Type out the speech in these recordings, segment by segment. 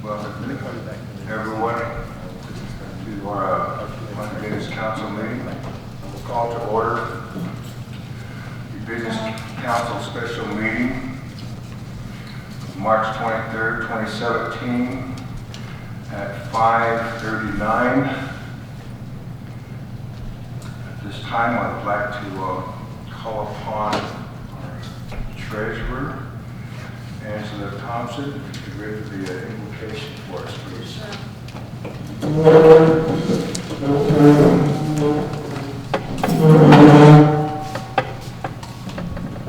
Welcome everyone to our Pawnee Council meeting. We'll call to order the Business Council special meeting, March 23rd, 2017 at 5:39. At this time, I'd like to call upon our treasurer, Angela Thompson, to read the invocation for us, please.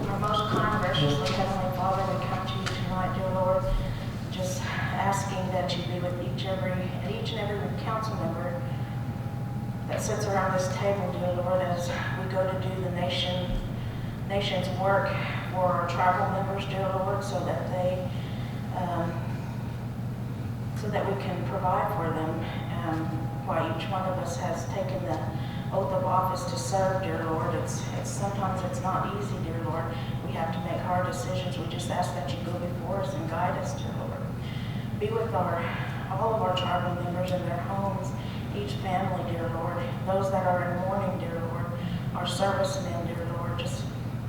Our most kind, graciously Heavenly Father, we come to you tonight, dear Lord, just asking that you be with each and every council member that sits around this table, dear Lord, as we go to do the nation's work for our tribal members, dear Lord, so that we can provide for them. Why each one of us has taken the oath of office to serve, dear Lord. Sometimes it's not easy, dear Lord. We have to make hard decisions. We just ask that you go before us and guide us, dear Lord. Be with all of our tribal members in their homes, each family, dear Lord. Those that are in mourning, dear Lord. Our servicemen, dear Lord. Just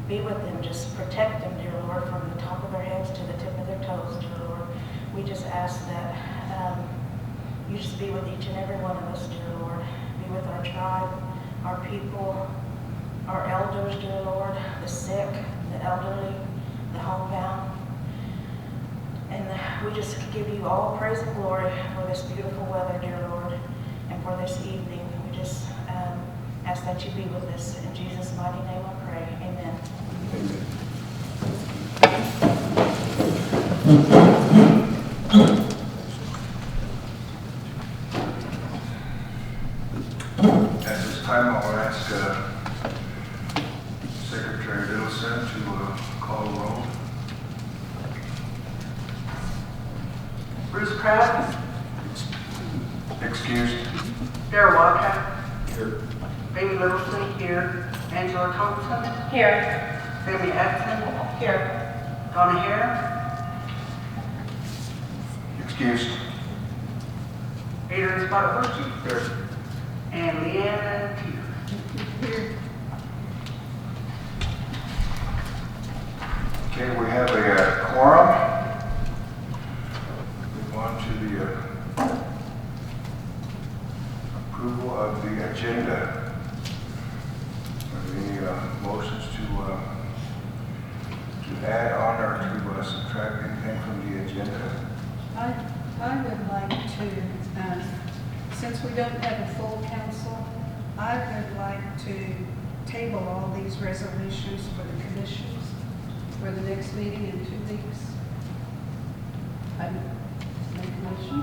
be with them. Just protect them, dear Lord, from the top of their heads to the tip of their toes, dear Lord. We just ask that you just be with each and every one of us, dear Lord. Be with our tribe, our people, our elders, dear Lord, the sick, the elderly, the homebound. And we just give you all praise and glory for this beautiful weather, dear Lord, and for this evening. We just ask that you be with us. In Jesus' mighty name I pray. Amen. At this time, I will ask Secretary Littleson to call the roll. Bruce Pratt, Excused. Darrell Walcott, Here. Baby Littleson here, Angela Thompson, Here. Sammy Edson, Here. Donna Hare, Excused. Adrian Spotted Here. and Leanna Teeter. Okay, we have a quorum. Move on to the approval of the agenda. Are there any motions to add on or to subtract anything from the agenda? I would like to, since we don't have a full council, I would like to table all these resolutions for the commissions for the next meeting in 2 weeks. I make a motion.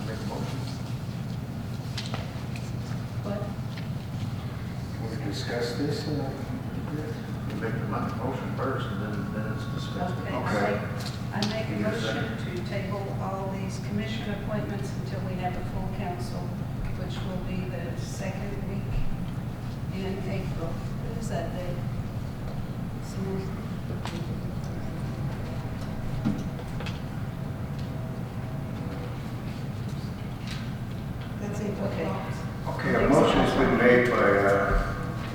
Make a motion. What? Can we discuss this? You make the motion first, and then it's discussed. Okay. I make a motion to table all these commission appointments until we have a full council, which will be the second week in April. What is that date? That's it. Okay. Okay, a motion has been made by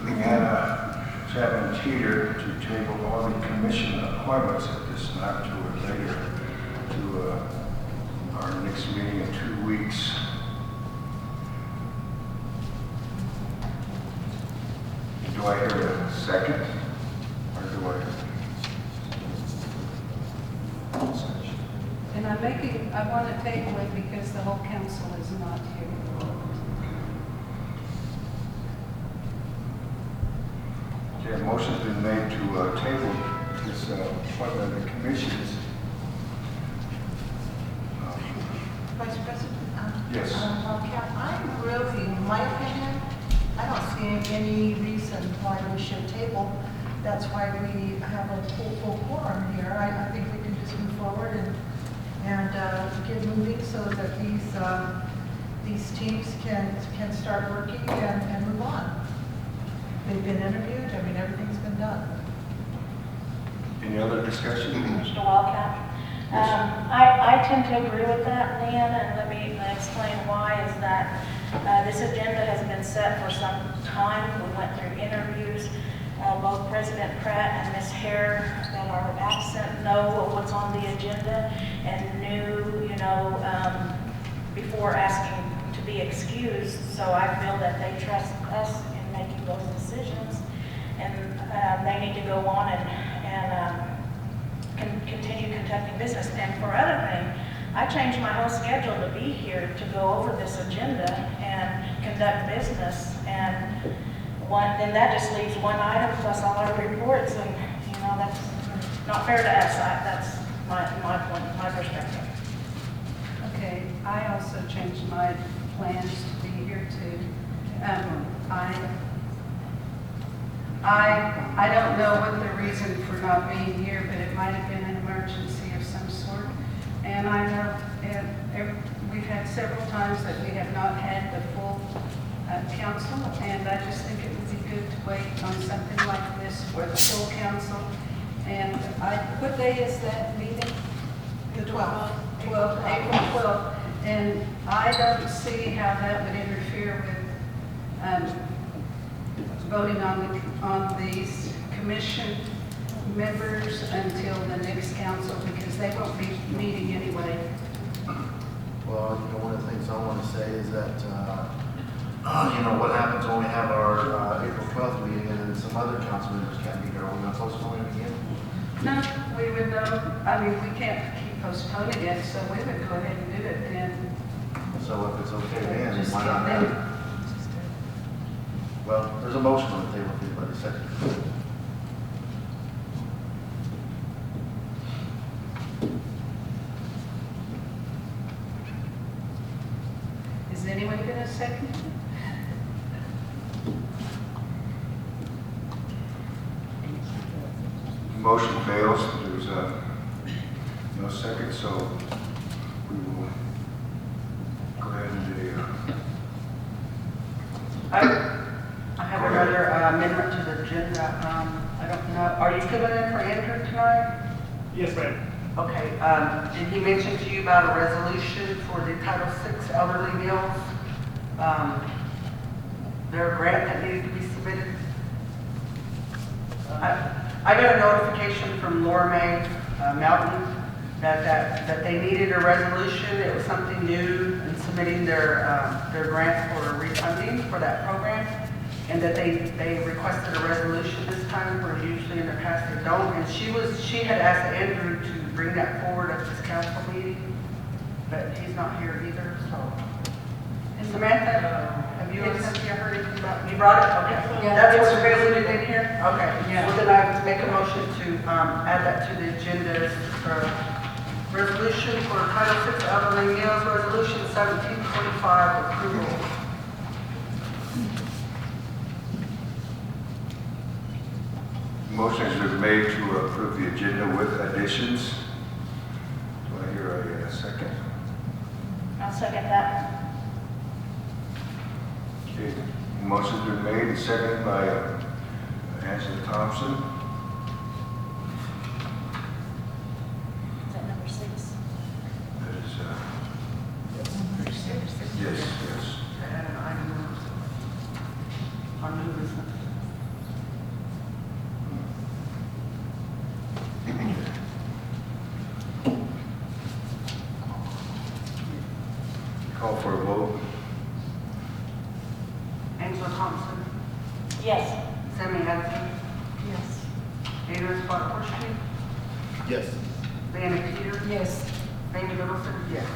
Leanna Chapman Teeter to table all the commission appointments at this time to later to our next meeting in 2 weeks. Do I hear a second? Or do I? And I want to table it because the whole council is not here. Okay, a motion's been made to table this appointment of the commissions. Vice President? Yes. I'm really, in my opinion, I don't see any reason why we should table. That's why we have a full quorum here. I think we can just move forward and get moving so that these teams can start working and move on. They've been interviewed. I mean, everything's been done. Any other discussion? Mr. Wildcat? I tend to agree with that, Leanne, and let me explain why is that this agenda has been set for some time. We went through interviews. Both President Pratt and Ms. Hare that are absent know what's on the agenda and knew, before asking to be excused. So I feel that they trust us in making those decisions, and they need to go on and continue conducting business. And for other thing, I changed my whole schedule to be here to go over this agenda and conduct business. And then that just leaves one item plus all our reports, and that's not fair to us. That's my point, my perspective. Okay, I also changed my plans to be here too. I don't know what the reason for not being here, but it might have been an emergency of some sort. And I know we've had several times that we have not had the full council, and I just think it would be good to wait on something like this for the full council. And what day is that meeting? The 12th. April 12th. And I don't see how that would interfere with voting on these commission members until the next council, because they won't be meeting anyway. Well, one of the things I want to say is that, what happens when we have our April 12th meeting and then some other council members can't be here? Are we going to postpone it again? No, we would know. I mean, we can't keep postponing it, so we would go ahead and do it then. So if it's okay then, Just why get not them. have it? Well, there's a motion on the table, if anybody second. Is anyone going to second it? Motion fails. There's no second, so we will go ahead and do I have another amendment to the agenda. I don't know, are you filling in for Andrew tonight? Yes, ma'am. Okay, did he mention to you about a resolution for the Title VI elderly meals? Their grant that needed to be submitted? I got a notification from Laura Mae Mountain that they needed a resolution. It was something new in submitting their grant for refunding for that program, and that they requested a resolution this time, where usually in the past they don't. And she had asked Andrew to bring that forward at this council meeting, but he's not here either, so. And Samantha, have you heard anything about, you brought it? Okay. Yeah. That's what's resoluted in here? Okay. Yeah. Well, then I would make a motion to add that to the agenda for resolution for Title VI elderly meals, resolution 1725 approval. Motion has been made to approve the agenda with additions. Do I hear a second? I'll second that. Okay. Motion's been made and seconded by Angela Thompson. Is that number 6? That is, yes. And I'm on new business. Call for a vote. Angela Thompson, Yes. Sammy Hudson, Yes. Adrian Sparkle, Yes. Danny Peter, Yes. Amy Littleton, yes.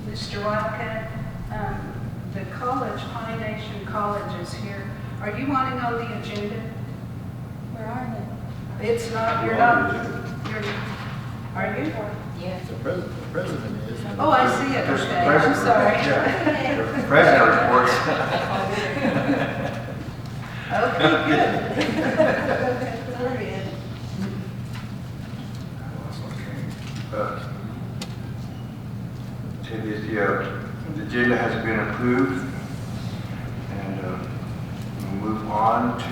Mr. Wildcat, the college, Pawnee Nation College is here. Are you wanting on the agenda? Where are they? It's not, are you? Yes. The president is. Oh, I see it, There's the okay, I'm president. sorry. Yeah. The president reports. Okay, good. Sorry. The agenda has been approved, and we'll move on to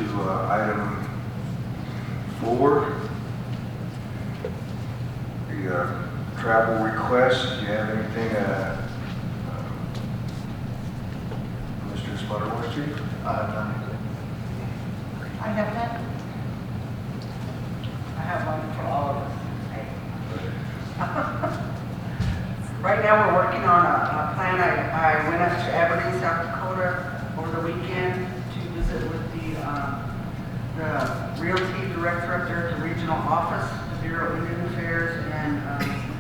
item 4, the travel request. Do you have anything, Mr. Spudler, Chief? I have none. I have none. I have one for all of us. Right now, we're working on a plan. I went up to Aberdeen, South Dakota over the weekend to visit with the realty director up there at the regional office, the Bureau of Indian Affairs, and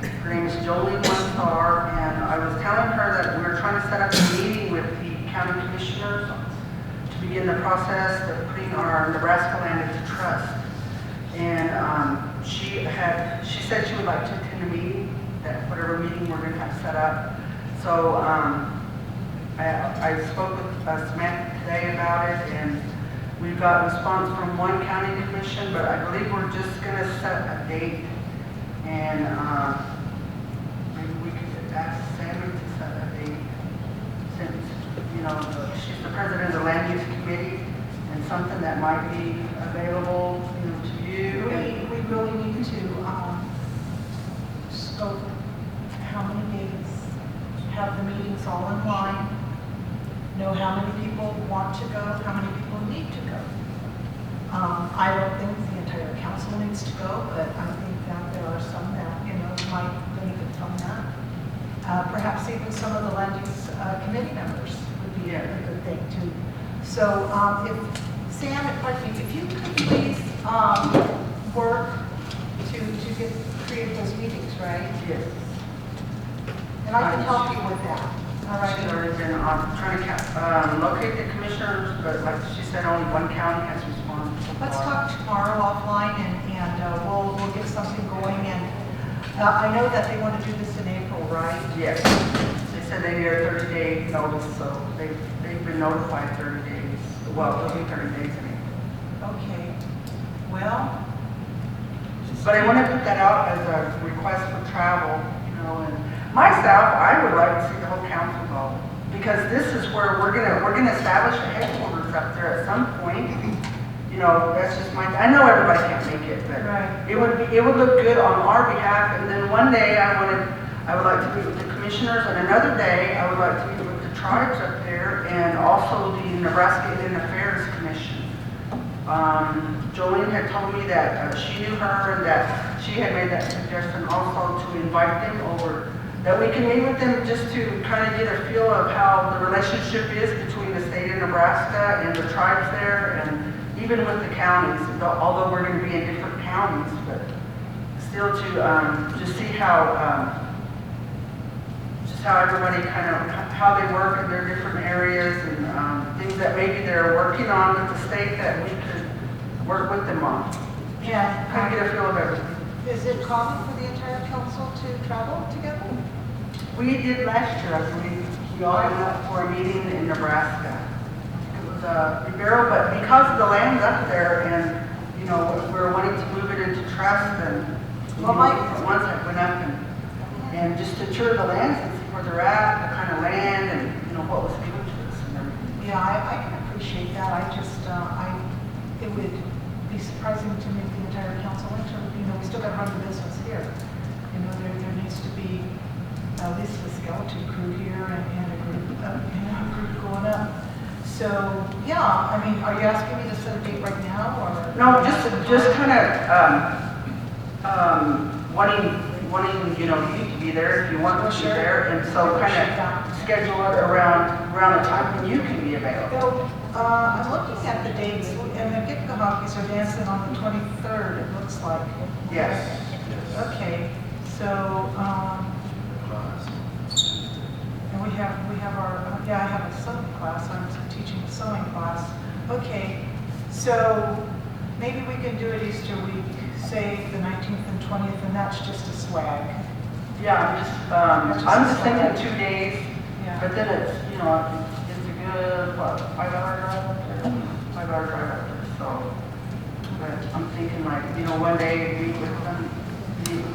her name is Jolie One-Star, and I was telling her that we were trying to set up a meeting with the county commissioners to begin the process of putting our Nebraska land into trust. And she said she would like to attend a meeting, that whatever meeting we're going to have set up. So I spoke with Samantha today about it, and we've got response from one county commission, but I believe we're just going to set a date, and maybe we could ask Sammy to set a date, since, you know, she's the president of the land use committee, and something that might be available, you know, to you. We really need to scope how many days, have the meetings all in line, know how many people want to go, how many people need to go. I don't think the entire council needs to go, but I think that there are some that, you know, might benefit from that. Perhaps even some of the land use committee members would be a good thing too. So if Sam, if you could please work to create those meetings, right? Yes. And I can help you with that. All right. She's already been trying to locate the commissioners, but like she said, only one county has responded so far. Let's talk tomorrow offline and we'll get something going. And I know that they want to do this in April, right? Yes. They said they need a 30-day notice, so they've been notified 30 days. Well, it'll be 30 days in April. Okay. Well, But I want to put that out as a request for travel, you know, and myself, I would like to see the whole council go, because this is where we're gonna establish a headquarters up there at some point. You know, that's just I know everybody can't make it, but Right. it would look good on our behalf. And then one day I would like to meet with the commissioners, and another day I would like to meet with the tribes up there, and also the Nebraska Indian Affairs Commission. Jolene had told me that she knew her and that she had made that suggestion also to invite them over, that we can meet with them just to kind of get a feel of how the relationship is between the state of Nebraska and the tribes there, and even with the counties, although we're going to be in different counties, but still to just see how just how everybody kind of, how they work in their different areas, and things that maybe they're working on with the state that we could work with them on. yeah. Kind of get a feel of everything. Is it common for the entire council to travel together? We did last year, I believe. We all went up for a meeting in Nebraska. It was Rivero, but because of the land's up there, and, you know, we're wanting to move it into trust, and Well, the ones that went up and just to tour the lands and see where they're at, the kind of land, and, you know, what was given to us and everything. Yeah, I can appreciate that. I just, it would be surprising to me if the entire council went to, you know, we still got to run the business here. You know, there needs to be at least a skeleton crew here and a group going up. So, yeah, I mean, are you asking me to set a date right now, or? No, just kind of wanting, you know, you to be there if you want to be Sure. there, and so kind of schedule it around a time when you can be available. So, I'm looking at the dates, and the Gipkahawkies are dancing on the 23rd, it looks like. Yes. Okay, so, and we have our, yeah, I have a sewing class, I'm teaching a sewing class. Okay, so maybe we can do it Easter week, say the 19th and 20th, and that's just a swag. Yeah, I'm just thinking 2 days, Yeah. but then it's, you know, it's a good, what, 5-hour drive up there? 5-hour drive up there, so. But I'm thinking like, you know, one day meet with them,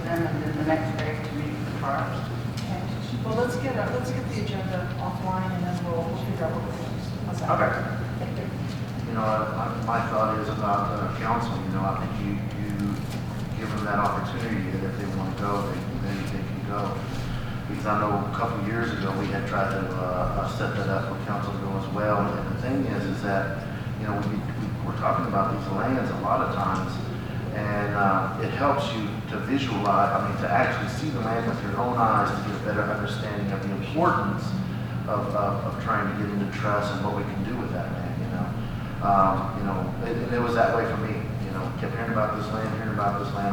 and then the next day to meet with the tribes. Okay. Well, let's get the agenda offline, and then we'll figure out what we're doing. How's that? Okay. You know, my thought is about council, you know, I think you give them that opportunity that if they want to go, they can go. Because I know a couple of years ago, we had tried to set that up for council to go as well. And the thing is that, you know, we're talking about these lands a lot of times, and it helps you to visualize, I mean, to actually see the land with your own eyes to get a better understanding of the importance of trying to get into trust and what we can do with that land, you know. It was that way for me, you know, kept hearing about this land,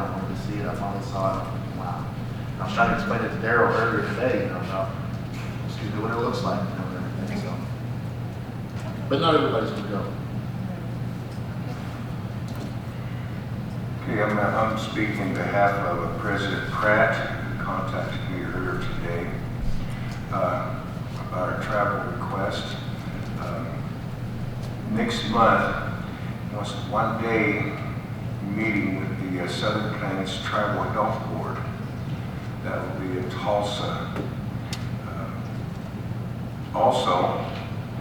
I wanted to see it, I finally saw it, wow. I was trying to explain it to Daryl earlier today, you know, about, excuse me, what it looks like, you know, and everything, so. But not everybody's gonna go. Okay, I'm speaking on behalf of President Pratt, who contacted me earlier today about our travel request. Next month, wants a one-day meeting with the Southern Plains Tribal Health Board. That will be in Tulsa. Also,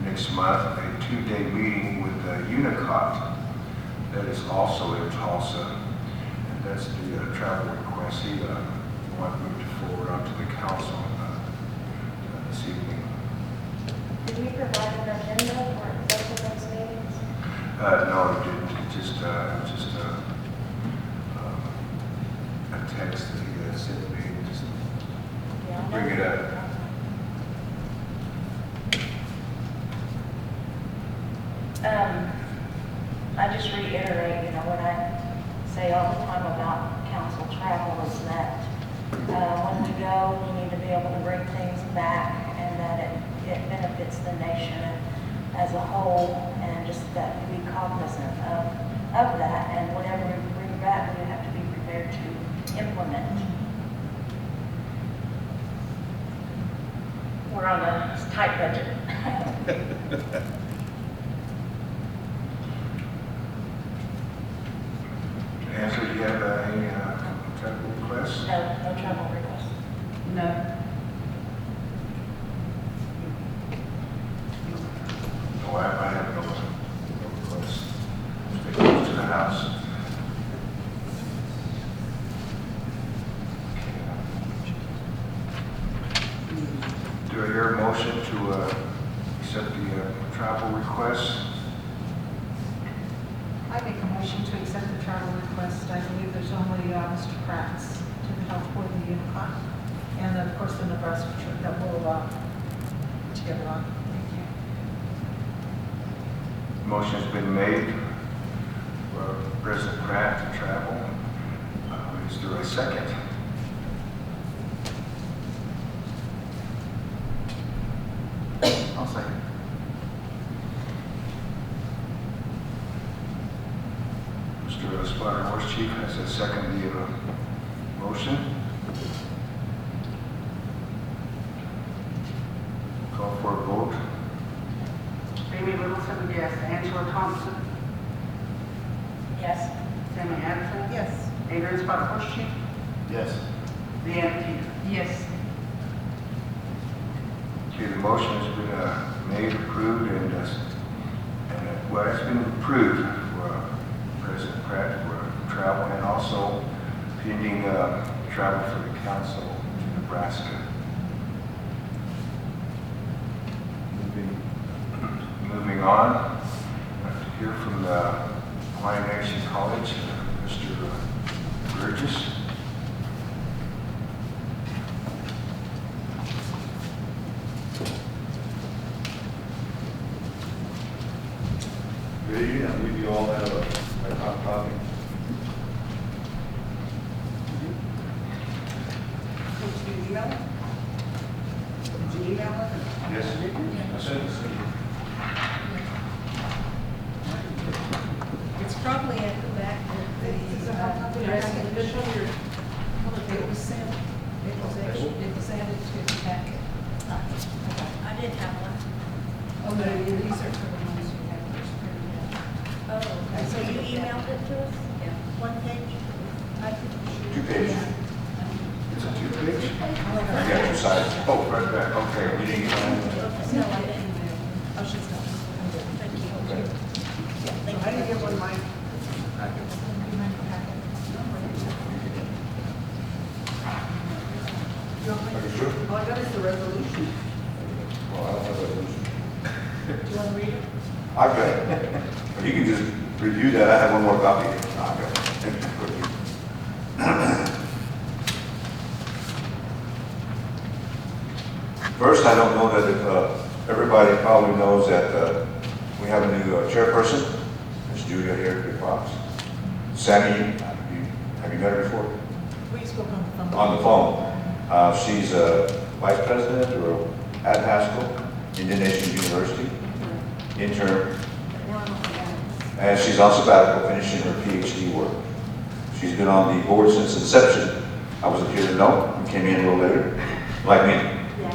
next month, a two-day meeting with Unicot. That is also in Tulsa. And that's the travel request he wanted me to forward on to the council this evening. Did we provide an agenda for both of those meetings? No, he didn't. Just a text that he sent me. Just Yeah. bring it up. I just reiterate, you know, what I say all the time about council travel is that when we go, we need to be able to bring things back, and that it benefits the nation as a whole, and just that we be cognizant of that, and whatever we bring back, we have to be prepared to implement. We're on a tight budget. Answer, do you have any travel requests? No travel requests. No. No, I have no requests. Stay close to the house. Do I hear a motion to accept the travel requests? I make a motion to accept the travel request. I believe there's only Mr. Pratt's to the health board of the Unicot, and then, of course, the Nebraska trip that we'll put together on. Thank you. Motion's been made for President Pratt to travel. Is there a second? I'll second. Mr. Spotter Horse Chief has a second the motion. Call for a vote. Amy Littleton, yes. Angela Thompson, Yes. Sammy Anderson, Yes. Adrian Spotted Horse Chief, Yes. Deanna Peter. Yes. Okay, the motion has been made, approved, and well, it's been approved for President Pratt for travel, and also pending travel for the council to Nebraska. Moving on, I'd like to hear from the Pawnee Nation College, Mr. Burgess. Good evening, I believe you all have a hot copy. Did you email it? Did you email it? Yes. I sent it to you. It's probably at the back of the resolution. It was sent, it was added to the packet. I did have one. Oh, no, these are for the ones you have first printed out. Oh, okay. So you emailed it to us? Yeah. One page? Two pages. It's a two-page? I got two sides. Oh, right back, okay. We didn't get one. No, I didn't. Oh, she's not. Thank you. Okay. Yeah, So thank I didn't you. get one, Mike. Packet. What is the resolution? Well, I don't have a resolution. Do you want to read it? I've got it. You can just review that. I have one more copy. I've got it. Thank you. First, I don't know that if, everybody probably knows that we have a new chairperson, Ms. Julia here at Big Fox. Sammy, have you met her before? We spoke on the phone. On the phone. She's a vice president or at Haskell, Indian Nation University, intern. And she's on sabbatical, finishing her PhD work. She's been on the board since inception. I wasn't here to know. We came in a little later, like me. Yeah.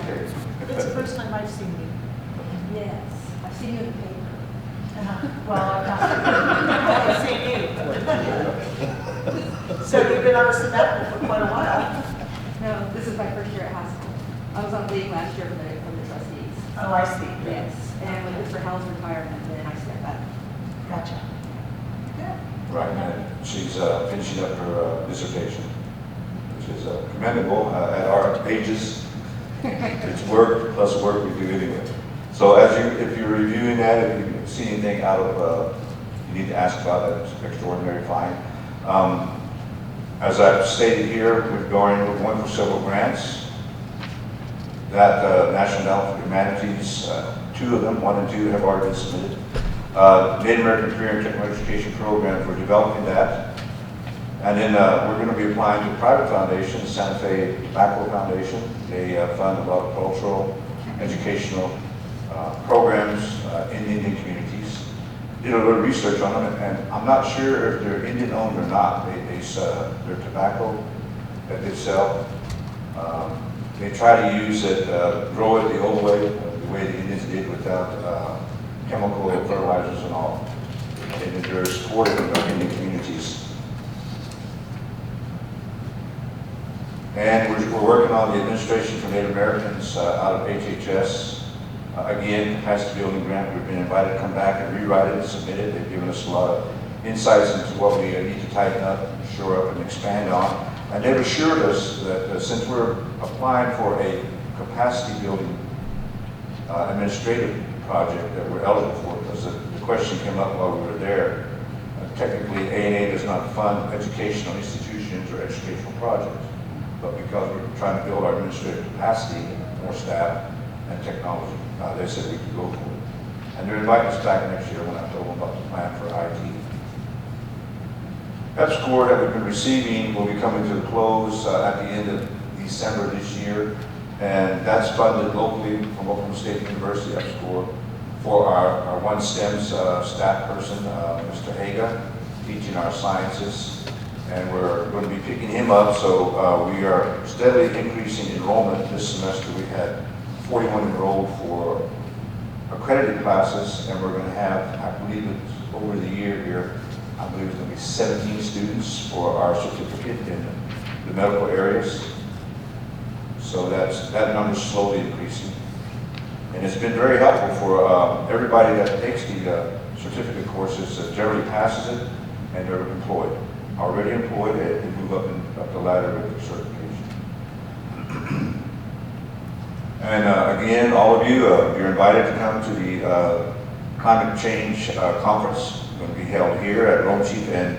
It's the first time I've seen you. Yes, I've seen you in the paper. Well, I've not seen you. So you've been on a sabbatical for quite a while. No, this is my first year at Haskell. I was on leave last year from the trustees. Oh, I see. Yes, and when Mr. Howell's retirement, then I stepped back. Gotcha. Good. Right, and she's finishing up her dissertation, which is commendable at our ages. It's work plus work we do anyway. So if you're reviewing that, if you see anything out of, you need to ask about that, it's extraordinary fine. As I've stated here, we're going for several grants. That National Endowment for Humanities, 2 of them, 1 and 2, have already been submitted. Native American Career and Technical Education Program, we're developing that. And then we're going to be applying to a private foundation, Santa Fe Tobacco Foundation. They fund a lot of cultural, educational programs in Indian communities. Did a little research on them, and I'm not sure if they're Indian owned or not. Their tobacco that they sell. They try to use it, grow it the old way, the way the Indians did without chemical fertilizers and all. And they're supportive of our Indian communities. And we're working on the administration for Native Americans out of HHS. Again, capacity building grant. We've been invited to come back and rewrite it and submit it. They've given us a lot of insights into what we need to tighten up, shore up, and expand on. And they've assured us that since we're applying for a capacity building administrative project that we're eligible for, because the question came up while we were there. Technically, A&A does not fund educational institutions or educational projects, but because we're trying to build our administrative capacity, more staff, and technology, they said we could go for it. And they're inviting us back next year when I told them about the plan for IT. That score that we've been receiving will be coming to a close at the end of December this year, and that's funded locally from Oklahoma State University, that score, for our one STEMS staff person, Mr. Haga, teaching our sciences, and we're going to be picking him up, so we are steadily increasing enrollment. This semester we had 41 enrolled for accredited classes, and we're going to have, I believe it's over the year here, I believe it's going to be 17 students for our certificate in the medical areas. So that number's slowly increasing. And it's been very helpful for everybody that takes the certificate courses, generally passes it, and they're employed. Already employed, they move up the ladder with their certification. And again, all of you, you're invited to come to the climate change conference. It's going to be held here at Lone Chief, and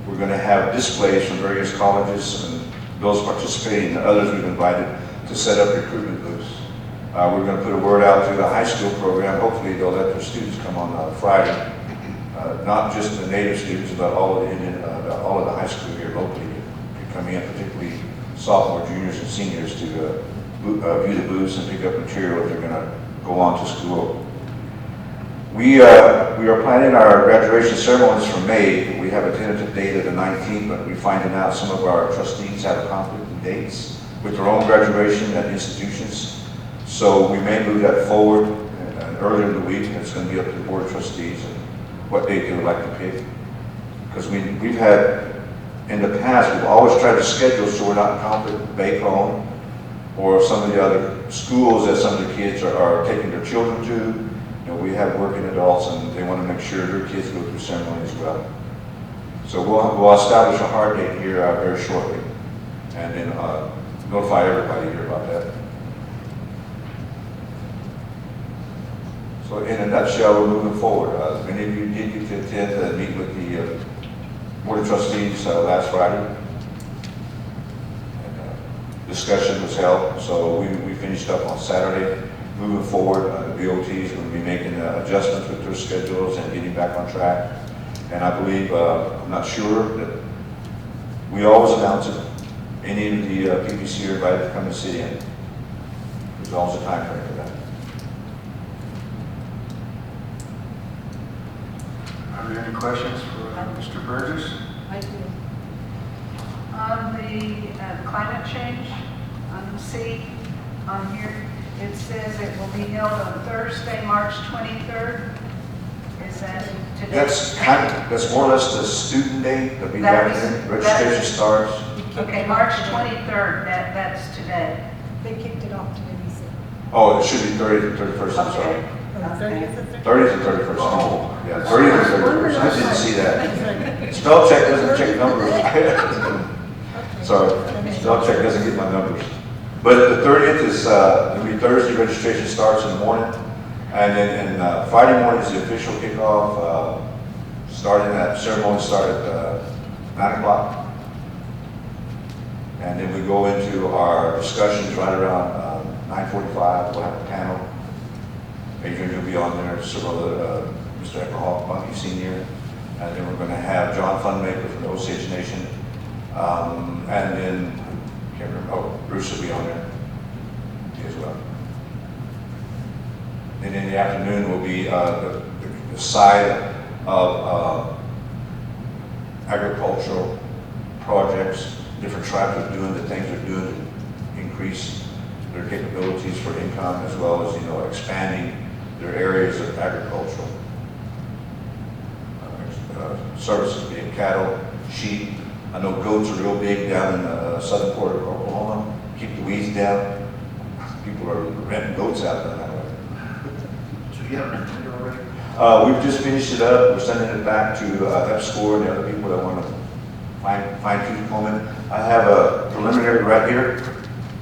we're going to have displays from various colleges and those participating and others we've invited to set up recruitment booths. We're going to put a word out to the high school program. Hopefully they'll let their students come on Friday. Not just the native students, but all of all of the high school here locally to come in, particularly sophomore, juniors, and seniors to view the booths and pick up material if they're going to go on to school. We are planning our graduation ceremonies for May. We have a tentative date of the 19th, but we're finding out some of our trustees have a conflict in dates with their own graduation at institutions. So we may move that forward and earlier in the week. It's going to be up to the board of trustees and what date they would like to pick. Because we've had, in the past, we've always tried to schedule so we're not in conflict with Bacone or some of the other schools that some of the kids are taking their children to. You know, we have working adults and they want to make sure their kids go through ceremony as well. So we'll establish a hard date here very shortly and then notify everybody here about that. So in a nutshell, we're moving forward. Many of you did get to attend and meet with the Board of Trustees last Friday. And, discussion was held, so we finished up on Saturday. Moving forward, the BOT is going to be making adjustments with their schedules and getting back on track. And I believe, I'm not sure, that we always announce it. Any of the PPC are invited to come and sit in. There's always a time frame for that. Are there any questions for Mr. Burgess? I do. On the climate change, on C, on here, it says it will be held on Thursday, March 23rd. Is that today? That's more or less the student day that we have here. Registration starts. Okay, March 23rd, that's today. They kicked it off today, we said. Oh, it should be 30th and 31st, I'm sorry. Okay. 30th and 30th and 31st. Oh. Yeah, 30th and 31st. I didn't see that. Spell check doesn't check numbers. Sorry, spell check doesn't get my numbers. But the 30th is, it'll be Thursday, registration starts in the morning. And then Friday morning is the official kickoff, ceremony start at 9 o'clock. And then we go into our discussions right around 9:45. We'll have a panel. Adrian will be on there, several other, Mr. Eckerhoff, Monkey Senior. And then we're going to have John Funmaker from the Osage Nation. And then, can't remember, Bruce will be on there as well. And in the afternoon will be the side of agricultural projects. Different tribes are doing the things they're doing to increase their capabilities for income, as well as, expanding their areas of agricultural services, being cattle, sheep. I know goats are real big down in the southern part of Oklahoma. Keep the weeds down. People are renting goats out there that way. So you have an agenda already? We've just finished it up. We're sending it back to EPSCOR and the other people that want to fine-tune comment. I have a preliminary right here.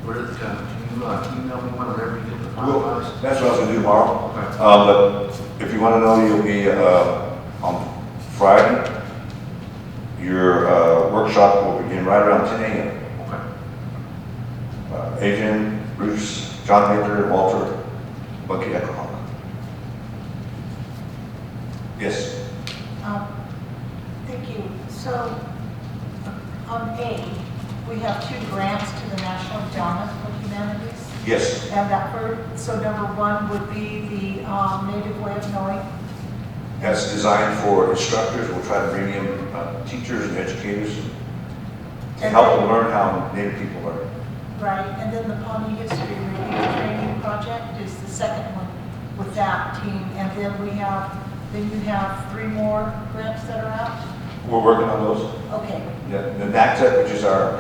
Where is it, can you email me one whenever you get the Well, finalized? that's what I was going to do tomorrow. Okay. But if you want to know, you'll be on Friday. Your workshop will begin right around 10 a.m. Okay. Adrian, Bruce, John Baker, Walter, Bucky Eckerhoff. Yes. Thank you. So, on A, we have 2 grants to the National Endowment for Humanities. Yes. And so number 1 would be the Native Way of Knowing. That's designed for instructors. We'll try to bring in teachers and educators to help them learn how Native people learn. Right, and then the Pawnee History Review Training Project is the second one with that team. And then you have 3 more grants that are out? We're working on those. Okay, Yeah, the NACTEP, which is our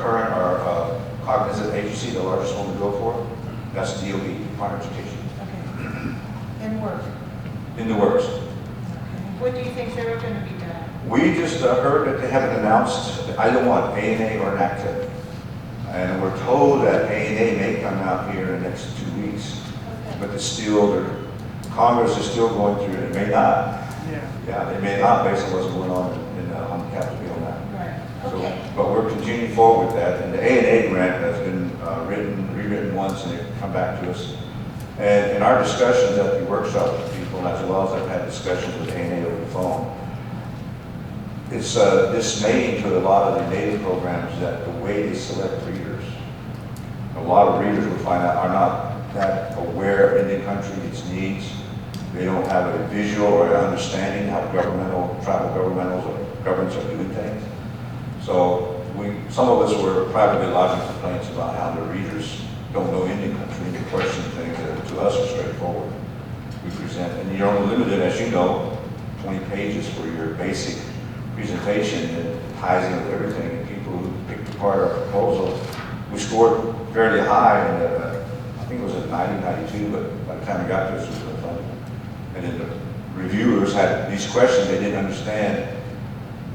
cognizant agency, the largest one we go for, that's DOE, Department of Education. okay. In work. In the works. Okay. When do you think they're going to be done? We just heard that they haven't announced either one, A&A or NACTEP. And we're told that A&A may come out here in the next 2 weeks. Okay. But it's still, Congress is still going through it. It may not. Yeah, they may not, based on what's going on on the Capitol Hill now. Right, So, okay. but we're continuing forward with that. And the A&A grant has been rewritten once, and they've come back to us. And in our discussions at the workshop with people, as well as I've had discussions with A&A over the phone, it's dismaying to a lot of the Native programs that the way they select readers, a lot of readers we find out are not that aware of Indian country, its needs. They don't have a visual or an understanding how tribal governments are doing things. So some of us were privately lodging complaints about how the readers don't know Indian country and they question things that to us are straightforward. We present, and you're only limited, as you know, 20 pages for your basic presentation that ties in with everything. And people who picked apart our proposal, we scored fairly high, and I think it was at 90, 92, but by the time we got to us, it was really funny. And then the reviewers had these questions. They didn't understand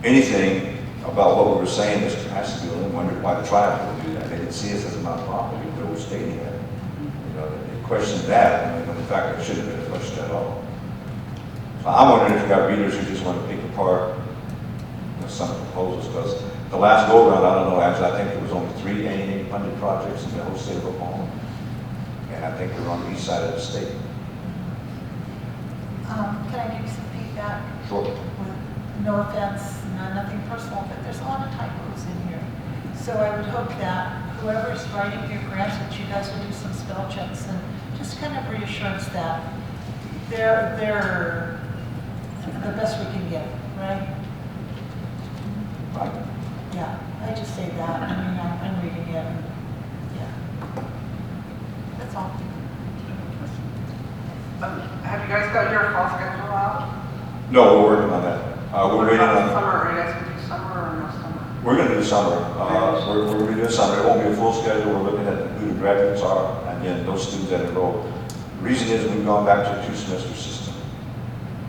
anything about what we were saying. This capacity building, and wondered why the tribe would do that. They didn't see us as a nonprofit, even though we're stating that. They questioned that, and in fact, it shouldn't have been a question at all. So I'm wondering if you got readers who just want to pick apart some of the proposals, because the last go around, I don't know, actually, I think there was only 3 A&A funded projects in the whole state of Oklahoma. And I think they were on the east side of the state. Can I give you some feedback? Sure. With no offense, nothing personal, but there's a lot of typos in here. So I would hope that whoever's writing your grants, that you guys will do some spell checks and just kind of reassurance that they're the best we can get, right? Right. Yeah, I just say that. I mean, I'm reading it. And, yeah. That's all. Have you guys got your fall schedule out? No, we're working on that. We're What waiting about on. summer? Are you guys going to do summer or no summer? We're going to do summer. We're going to do summer. It won't be a full schedule. We're looking at who the graduates are and then those students that enroll. The reason is we've gone back to a 2-semester system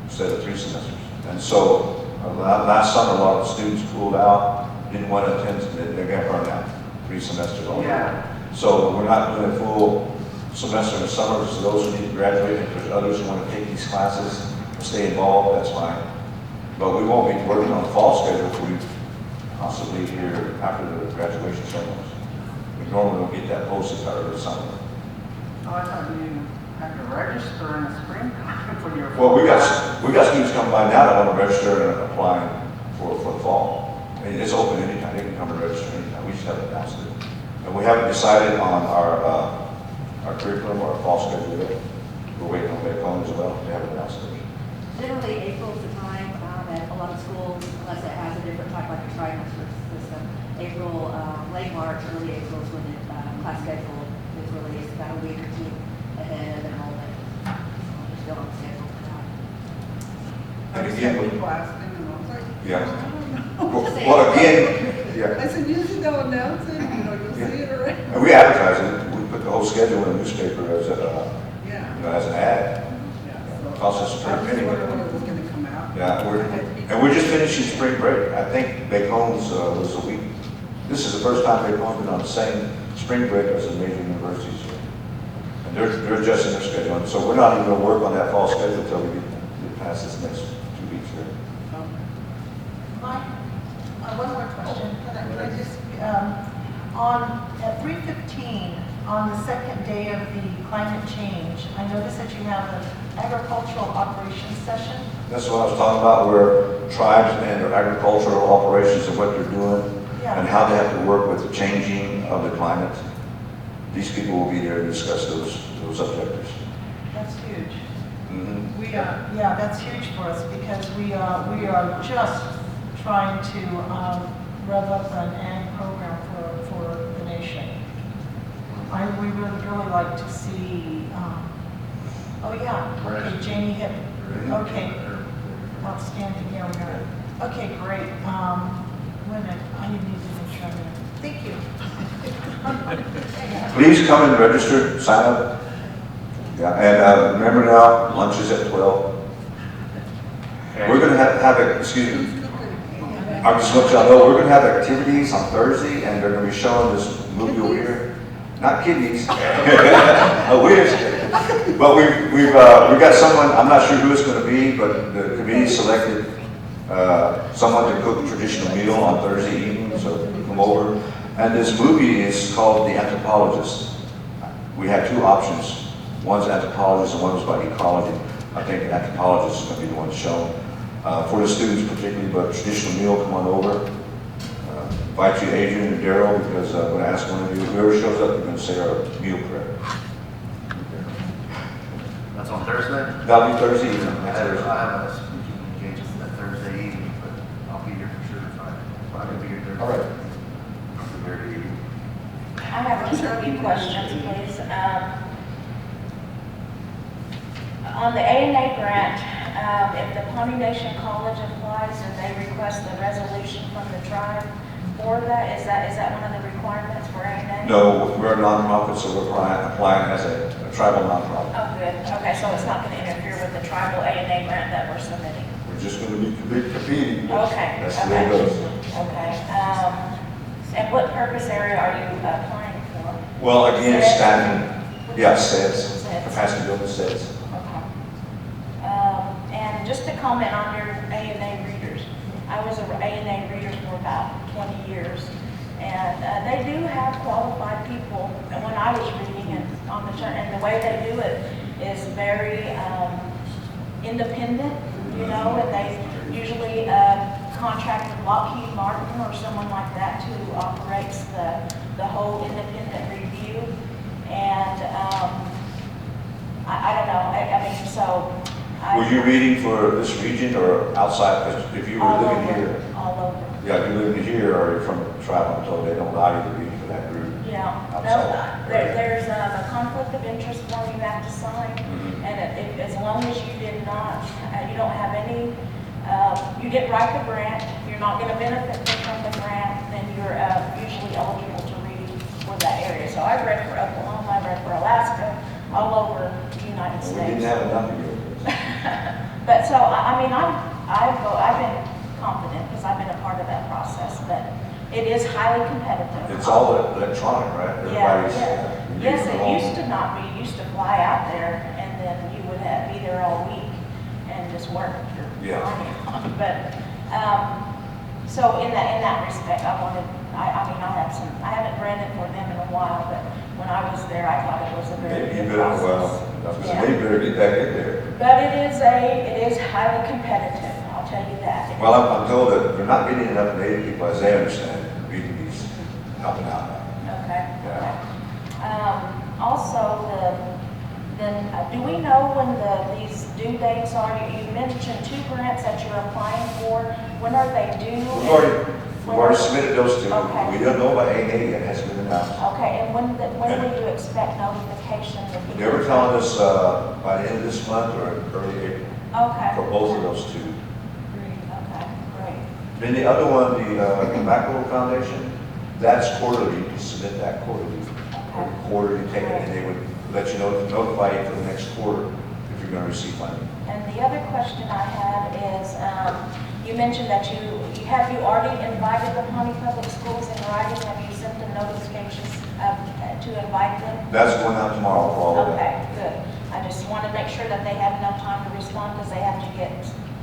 instead of 3 semesters. And so last summer, a lot of students pulled out, didn't want to attend, they got burned out 3 semesters already. Yeah. So we're not doing a full semester in the summer. So those who need to graduate, if there's others who want to take these classes, stay involved, that's fine. But we won't be working on the fall schedule for we possibly here after the graduation ceremonies. We normally don't get that posted out of the summer. Oh, I thought you had to register in the springtime for your. Well, we got students coming by now that want to register and applying for the fall. I mean, it's open anytime. They can come and register anytime. We just haven't announced it. And we haven't decided on our curriculum or our fall schedule yet. We're waiting on Bacon as well. They haven't announced it. Generally, April's the time at a lot of schools, unless it has a different type like a trimester system. April, late March, early April is when the class schedule is released, about a week or 2 ahead of enrollment. So we'll just go on the schedule for that. And I just again, had people asking, and I was like, yeah. I don't know. Well, again, I yeah. said, usually they'll announce it, you'll see it around. And we advertise it. We put the whole schedule in the newspaper as Yeah. as an ad. Yeah, Costs us a so pretty I was penny. wondering when it was gonna come out. Yeah, and we're just finishing spring break. I think Bacon's was a week. This is the first time Bacon's been on the same spring break as the major universities here. And they're adjusting their schedule. And so we're not even gonna work on that fall schedule until we get past this next 2 weeks here. Mike, one more question. Can I just, at 3:15, on the second day of the climate change, I noticed that you have an agricultural operations session. That's what I was talking about, where tribes and their agricultural operations and what they're doing Yeah. and how they have to work with the changing of the climate. These people will be there to discuss those objectives. That's huge. Mhm. Yeah, that's huge for us because we are just trying to rev up an ag program for the nation. We would really like to see, oh yeah, okay, Janie hit, okay, outstanding, yeah, we got it. Okay, great. Wait a minute, I need to make sure I'm in. Thank you. Please come and register, sign up. Yeah, and remember now, lunch is at 12. We're going to have excuse me, I'm just letting y'all know, we're going to have activities on Thursday, and they're going to be showing this movie over here. Not kidneys. I wish. But we've got someone, I'm not sure who it's going to be, but the committee selected someone to cook a traditional meal on Thursday evening, so come over. And this movie is called The Anthropologist. We had 2 options. One's anthropologist and one was about ecology. I think the anthropologist is going to be the one shown. For the students particularly, but traditional meal, come on over. Invite you, Adrian and Daryl, because I'm going to ask one of you, whoever shows up, you're going to say our meal prayer. That's on Thursday? That'll be Thursday evening. I Next have Thursday. a speaking engagement that Thursday evening, but I'll be here for sure Friday. I'm going to be here Thursday. All right. I'm prepared to eat. I have just a few questions, please. On the A&A grant, if the Pawnee Nation College applies and they request a resolution from the tribe for that, is that one of the requirements for A&A? No, we're a nonprofit, so we're applying as a tribal nonprofit. Oh, good. Okay, so it's not going to interfere with the tribal A&A grant that we're submitting? We're just going to be competing. Okay. That's the way it goes. Okay. And what purpose area are you applying for? Well, again, Sets? staffing, yeah, sets, Sets. capacity building sets. Okay. And just to comment on your A&A readers. I was a A&A reader for about 20 years. And they do have qualified people. And when I was reading it on the turn, and the way they do it is very independent, you know, and they usually contract with Lockheed Martin or someone like that who operates the whole independent review. And I don't know, I mean, so. Were you reading for this region or outside? 'Cause if you were All living over, here, all over. yeah, if you live here or you're from the tribe, I'm told they don't allow you to read for that group. Yeah, no, Outside. there's a conflict of interest form you have to sign, Mhm. and as long as you did not, you don't have any, you didn't write the grant, you're not gonna benefit from the grant, then you're usually eligible to read for that area. So I've read for Oklahoma, I've read for Alaska, all over the United We States. didn't have enough of you. But so, I mean, I've been confident because I've been a part of that process, but it is highly competitive. It's all electronic, right? Yeah, Everybody's, yeah. you Yes, read it from used home. to not be. You used to fly out there and then you would be there all week and just work your Yeah. money. But, so in that respect, I mean, I haven't read it for them in a while, but when I was there, I thought it was a very Maybe you good better, process. well, Yeah. maybe you better get back in there. But it is highly competitive, I'll tell you that. It Well, is- I'm told that they're not getting enough Native people, as they understand, reading these, helping out. Okay, Yeah. okay. Also, do we know when these due dates are? You mentioned 2 grants that you're applying for. When are they due? We've already submitted those two. Okay. We don't know about A&A yet, it hasn't been announced. Okay, and when will you expect notification? That They were telling us by the end of this month or early April Okay. for both of those two. Okay, great. Then the other one, the Tobacco Foundation, that's quarterly, you can submit that quarterly. Okay. Quarterly take it, and they would let you know, notify you for the next quarter if you're going to receive funding. And the other question I had is, you mentioned that have you already invited the Pawnee Public Schools in writing? Have you sent them notifications to invite them? That's going out tomorrow for all of that. Okay, good. I just want to make sure that they have enough time to respond because they have to get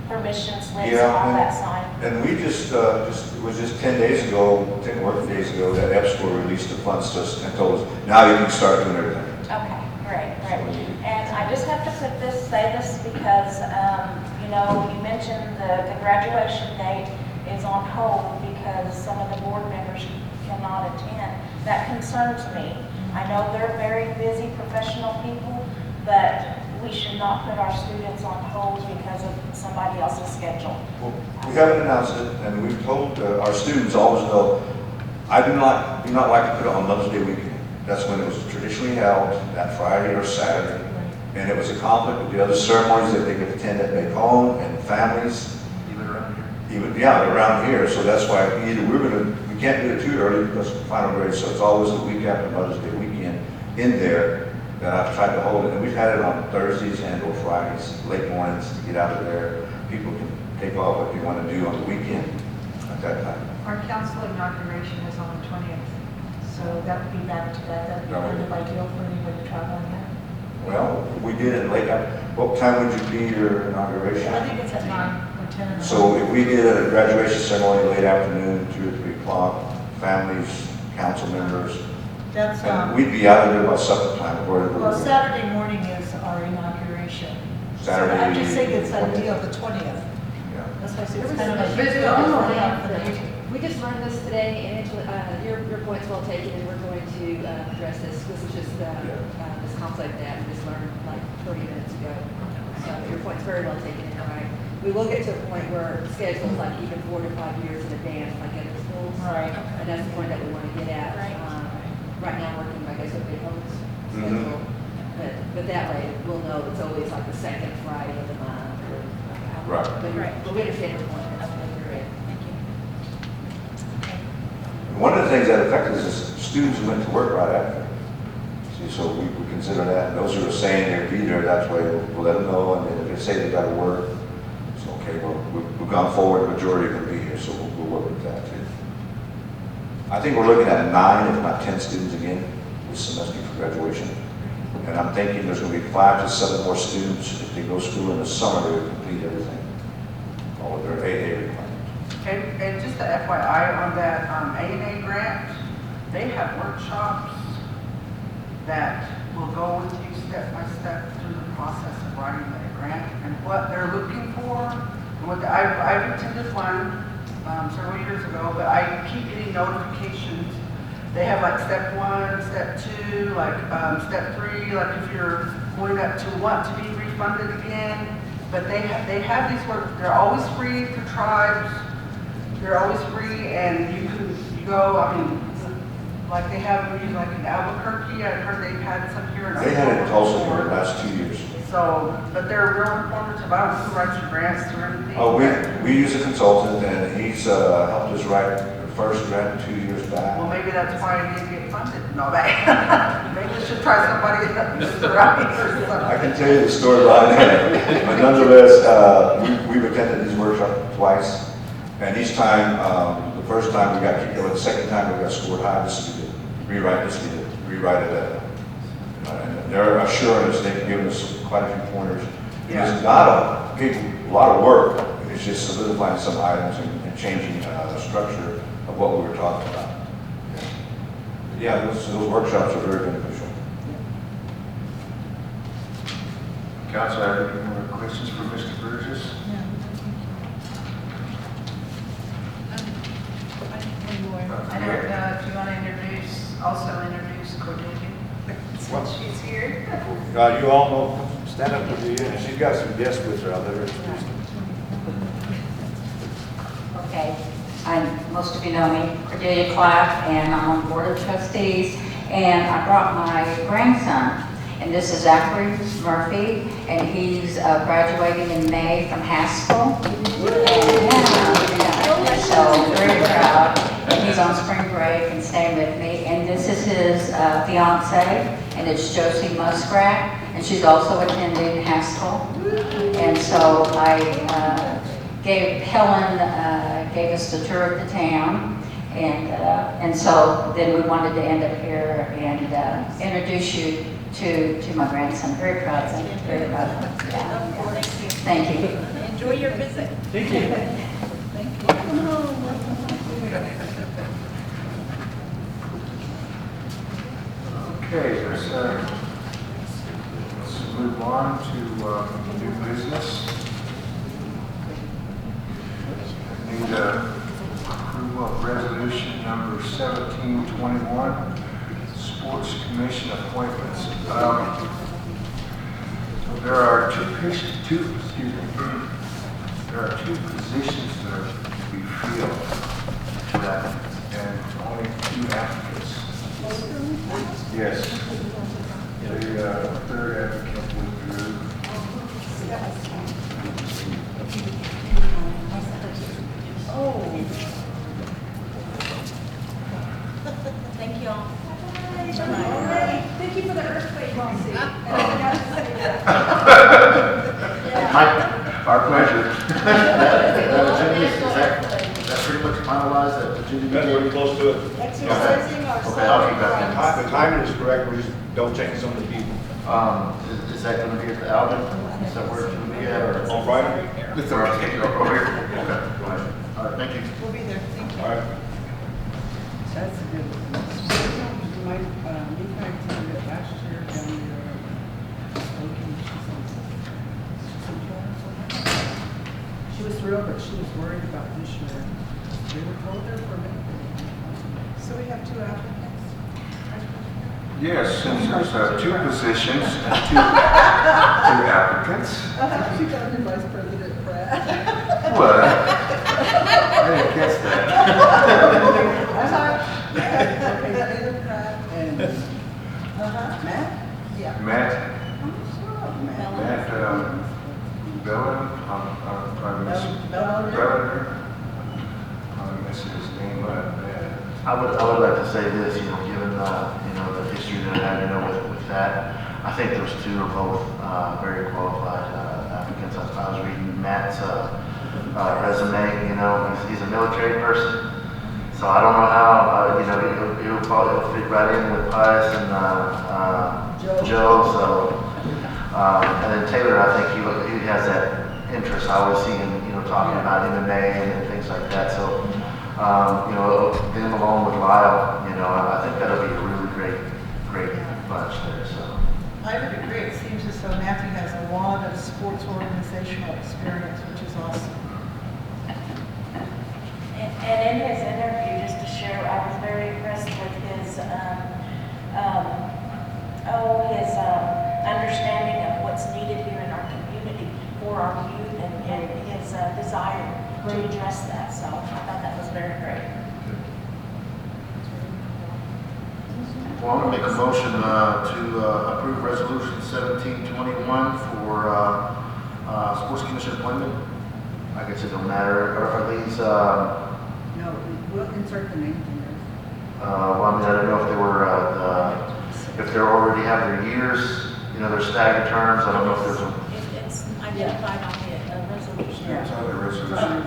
permission slips and all that signed. And we it was just 10 days ago, 10 working days ago, that EPSCO released the funds to us and told us, now you can start doing everything. Okay, great. And I just have to say this because, you mentioned the graduation date is on hold because some of the board members cannot attend. That concerns me. I know they're very busy professional people, but we should not put our students on hold because of somebody else's schedule. Well, we haven't announced it, and we've told our students always know, I do not like to put it on Mother's Day weekend. That's when it was traditionally held, that Friday or Saturday. And it was a conflict with the other ceremonies that they could attend at their home and families. Even around here. Around here. So that's why either we can't do it too early because of final grade. So it's always the week after Mother's Day weekend in there that I've tried to hold it. And we've had it on Thursdays and or Fridays, late mornings to get out of there. People can take off what they want to do on the weekend at that time. Our council inauguration is on the 20th, so that would be back to back. That would be kind of ideal for anybody traveling there. Well, we did it late. What time would you be your inauguration? I think it's at 9 or 10. So if we did a graduation ceremony late afternoon, 2 or 3 o'clock, families, council members, That's, and we'd be out of there by supper time. well, Saturday morning is our inauguration. Saturday. So I'm just saying it's a deal, the 20th. Yeah. That's why I say There it's was kind of a a huge huge plan for the meeting. We just learned this today, and your point's well taken, and we're going to address this. This is just this conflict that we just learned like 30 minutes ago. So your point's very well taken, and all right. We will get to a point where schedules like even 4 to 5 years in advance, like other schools. Right. And that's the point that we want to get at. Right. Right now, working, I guess, with Big Hope's Mhm. schedule. But that way, we'll know it's always like the second Friday of the month. Right. But we understand your point. That's great. Thank you. One of the things that affected us is students who went to work right after. See, so we consider that. And those who are saying they'll be there, that's why we'll let them know. And then if they say they got to work, it's okay. Well, we've gone forward, the majority can be here, so we'll work with that too. I think we're looking at 9, if not 10 students again this semester for graduation. And I'm thinking there's going to be 5 to 7 more students if they go to school in the summer to complete complete everything, all of their AA requirements. And just the FYI on that A&A grant, they have workshops that will go with you step by step through the process of writing that grant and what they're looking for. And what I've attended one several years ago, but I keep getting notifications. They have like step 1, step 2, like step 3, like if you're going up to want to be refunded again. But they have these work. They're always free for tribes. They're always free, and you go. I mean, like they have in Albuquerque. I've heard they've had some here in They had it in Tulsa before. for the last 2 years. So, but they're real informative. I don't know who writes your grants or anything. Oh, we use a consultant, and he's helped us write the first grant 2 years back. Well, maybe that's why I didn't get funded. No, that. Maybe we should try somebody that's right or something. I can tell you the story behind that, but nonetheless, we've attended these workshops twice, and each time, the first time we got kicked out, the second time we got scored high, this needed, rewrite this needed, rewrite it. And they're assuring us, they've given us quite a few pointers. It's not a lot of work, it's just solidifying some items and changing the structure of what we were talking about. Yeah, those workshops are very beneficial. Council, have any more questions for Mr. Burgess? I don't know if you want to also introduce Cordelia, since she's here. You all know, stand up with you, and she's got some guests with her, I'll let her introduce them. Okay, most of you know me, Cordelia Clapp, and I'm on the Board of Trustees, and I brought my grandson, and this is Zachary Murphy, and he's graduating in May from Haskell. And, so very proud. And he's on spring break and staying with me, and this is his fiance, and it's Josie Muskrat, and she's also attending Haskell. And so Helen gave us the tour of the town, and so then we wanted to end up here and introduce you to my grandson. Very proud of him. Very proud of him. Yeah. Thank you. Enjoy your visit. Thank you. Okay, let's move on to new business. I need approval of resolution number 1721, Sports Commission appointments. So there are there are two positions that are to be filled, and only 2 applicants. Yes. The third applicant withdrew. Thank you all. Thank you for the earthquake policy. Our pleasure. Is that pretty much finalized, that agenda? That's pretty close to it. Exercising our. Okay, I'll keep that. The timing is correct, we just don't change some of the people. Is that gonna be at the Alvin? Is that where it's gonna be at, or? On Friday? It's over here. Okay, go ahead. All right, thank you. We'll be there. Thank you. All right. That's a good one. My, you guys did it last year down there. She was thrilled, but she was worried about this year. They were told her for me. So we have 2 applicants. Yes, since there's 2 positions and 2 applicants. She got the Vice President Pratt. What? I didn't catch that. Okay, Taylor Pratt and Matt? Yeah. Matt, Matt. Bellin, I miss Bellin. I miss his name, I would like to say this, given the history that I had, with that, I think those 2 are both very qualified applicants. I was reading Matt's resume, he's a military person, so I don't know how, he'll probably fit right in with Pius and Joe, so, and then Taylor, I think he has that interest. I always see him, talking about MMA and things like that. So, them along with Lyle, I think that'll be a really great bunch there. So. I would agree. It seems as though Matthew has a lot of sports organizational experience, which is awesome. And in his interview, just to share, I was very impressed with his, understanding of what's needed here in our community for our youth and his desire to address that. So I thought that was very great. Well, I'm going to make a motion to approve Resolution 1721 for Sports Commission appointment. I guess it don't matter. Are these, No, we'll insert the name in there. well, I mean, I don't know if they were, if they already have their years, their staggered terms. I don't know if there's a, It's identified on the resolution. It's on the resolution.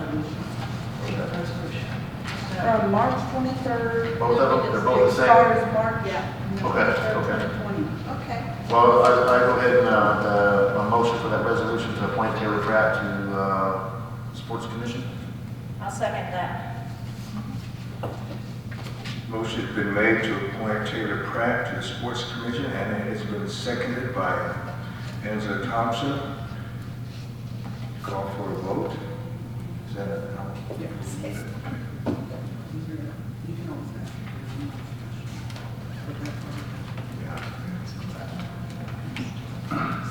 From March 23rd. both of them, they're both the same. Starts March, yeah. Okay. 2020. Okay. Well, I go ahead and, a motion for that resolution to appoint Taylor Pratt to, Sports Commission. I'll second that. Motion's been made to appoint Taylor Pratt to the Sports Commission, and it has been seconded by Angela Thompson. Call for a vote. Is that a no? Yes. You can always ask.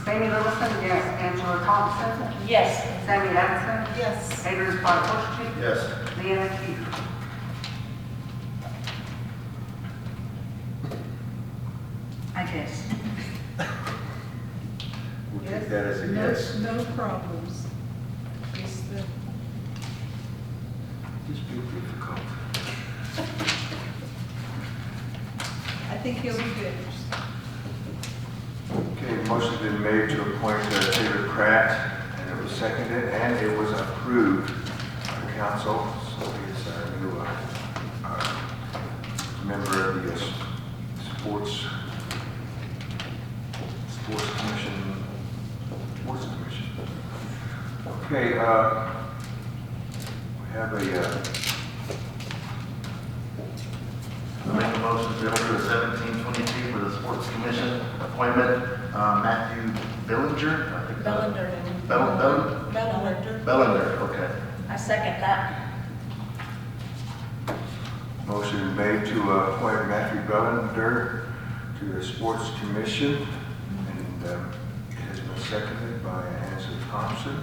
Sammy Littleton, yes. Angela Thompson, Yes. Sammy Anderson, Yes. Adrian Spargo, Yes. Leanna Keefe. I guess. We'll take that as a yes. No problems. It's the, Just be difficult. I think he'll be good. Okay, motion's been made to appoint Taylor Pratt, and it was seconded, and it was approved by the council. So he's our new member of the Sports Commission. Okay, we have a, I make a motion to approve 1722 for the Sports Commission appointment, Matthew Bellinger, I think. Bellander. Bellinger, okay. I second that. motion made to appoint Matthew Bellender to the Sports Commission, and it has been seconded by Angela Thompson.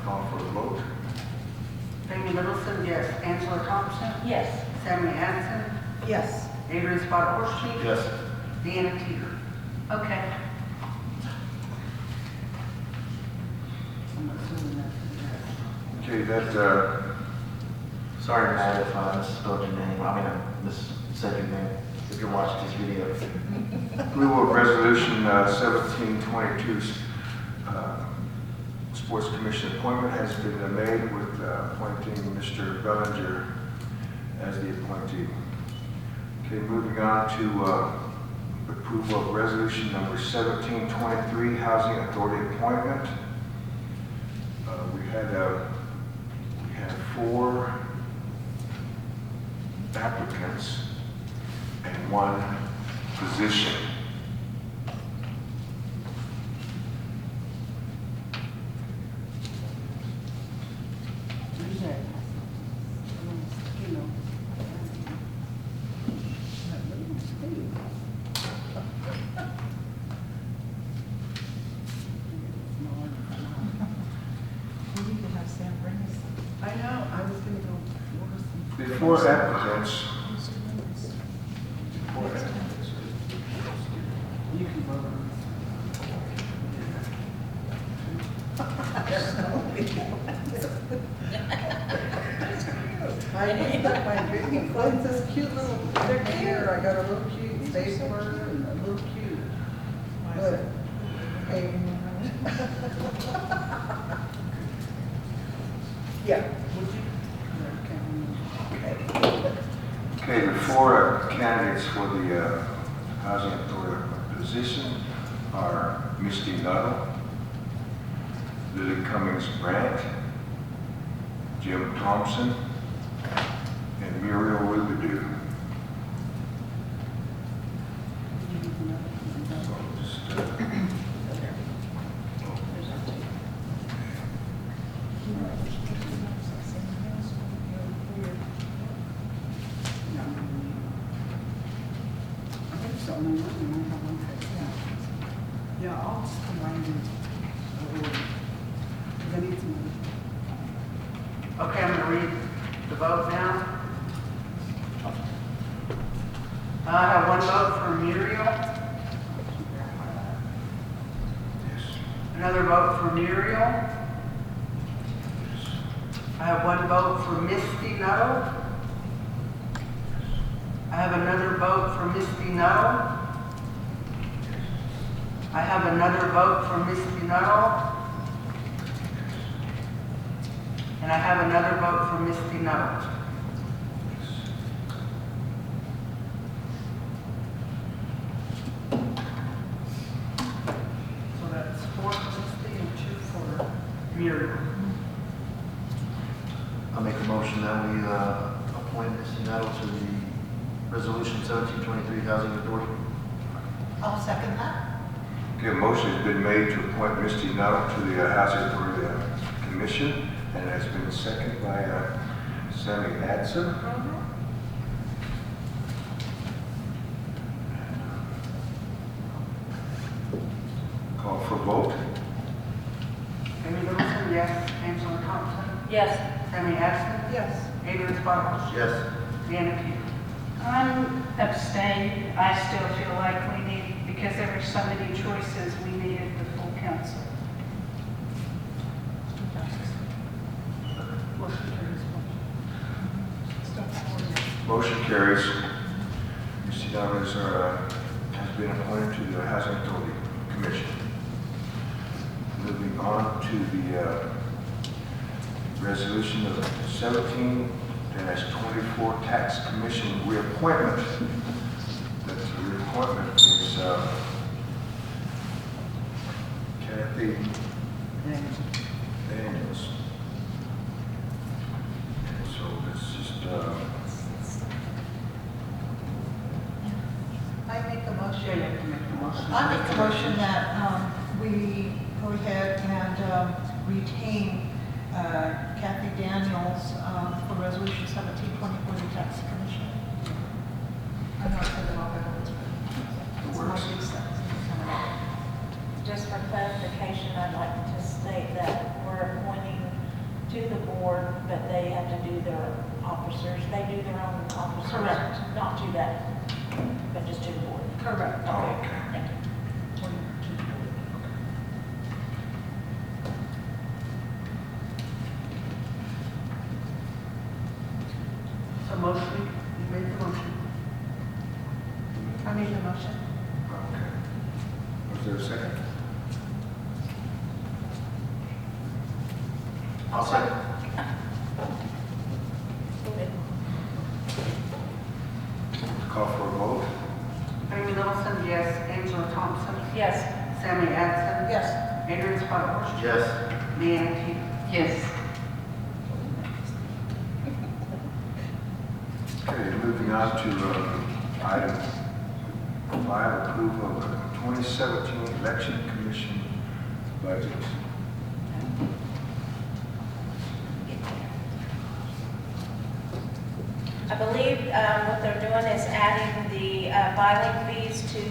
Call for a vote. Sammy Littleton, yes. Angela Thompson, Yes. Sammy Anderson, Yes. Adrian Spargo, Yes. Leanna Keefe. Okay. I'm assuming that's Okay, that, Sorry, Matt, if I misspelled your name. I mean, I missaid your name. If you're watching this video. approval of resolution 1722, Sports Commission appointment has been made with appointing Mr. Bellinger as the appointee. Okay, moving on to approval of resolution number 1723, Housing Authority appointment. We had 4 applicants and 1 position. We can have Sam bring us some. I know, I was gonna go order some. Before applicants, You can vote on I need that my drinking clothes, this cute little, they're cute. I got a little cute stapler and a little cute. Look. Okay. Yeah, would you? okay, the 4 candidates for the Housing Authority position are Misty Nuttall, Lily Cummings Brandt, Jim Thompson, and Muriel Wilberdue. So just, Yeah, I'll just combine them. I need some. Okay, I'm gonna read the vote now. I have one vote for Muriel, yes. another vote for Muriel. I have one vote for Misty Nuttall. I have another vote for Misty Nuttall. I have another vote for Misty Nuttall. And I have another vote for Misty Nuttall. So that's 4 for Misty and 2 for Muriel. I'll make a motion that we appoint Misty Nettle to the Resolution 1723 Housing Authority. I'll second that. Okay, a motion has been made to appoint Misty Nuttall to the Housing Authority Commission, and has been seconded by Sammy Adson. Call for vote. Amy Littleton, yes. Angela Thompson. Yes. Sammy Adson. Yes. Adrian Sparrow. Yes. Deanna Key. I'm abstaining. I still feel like we need, because there were so many choices, we needed the full council. Motion carries. Misty Nuttall has been appointed to the Housing Authority Commission. Moving on to the resolution of 17-24 Tax Commission reappointment. That reappointment is Kathy Daniels. And so let's just, I make a motion. Yeah, you have to make the motion. I make a motion that we go ahead and retain Kathy Daniels for Resolution 1724, the Tax Commission. I'm not sure that I'll be able to. It's my big sense. Just for clarification, I'd like to state that we're appointing to the board, but they have to do their officers, they do their own officers. Correct. Not to that, but just to the board. Correct. Okay, thank you. So motion, you made the motion. I made the motion. okay. Was there a second? I'll second. Call for a vote. Amy Littleton, yes. Angela Thompson. Yes. Sammy Adson. Yes. Adrian Sparrow. Yes. Deanna Key. Yes. Okay, moving on to item 5, approval of the 2017 Election Commission budget. I believe what they're doing is adding the filing fees to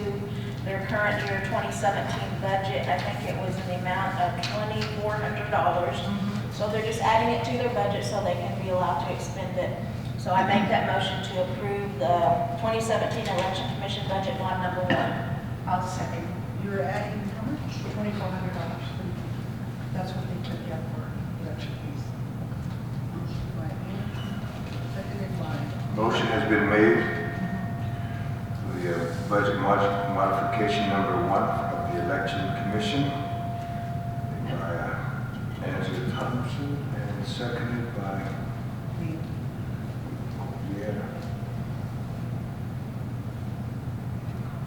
their current year 2017 budget. I think it was in the amount of $2,400. So they're just adding it to their budget so they can be allowed to expend it. So I make that motion to approve the 2017 Election Commission budget bond number 1. I'll second. You're adding how much? $2,400. That's what they took out for election fees. Right. Seconded by. Motion has been made for the budget modification number 1 of the Election Commission by Angela Thompson and seconded by Deanna.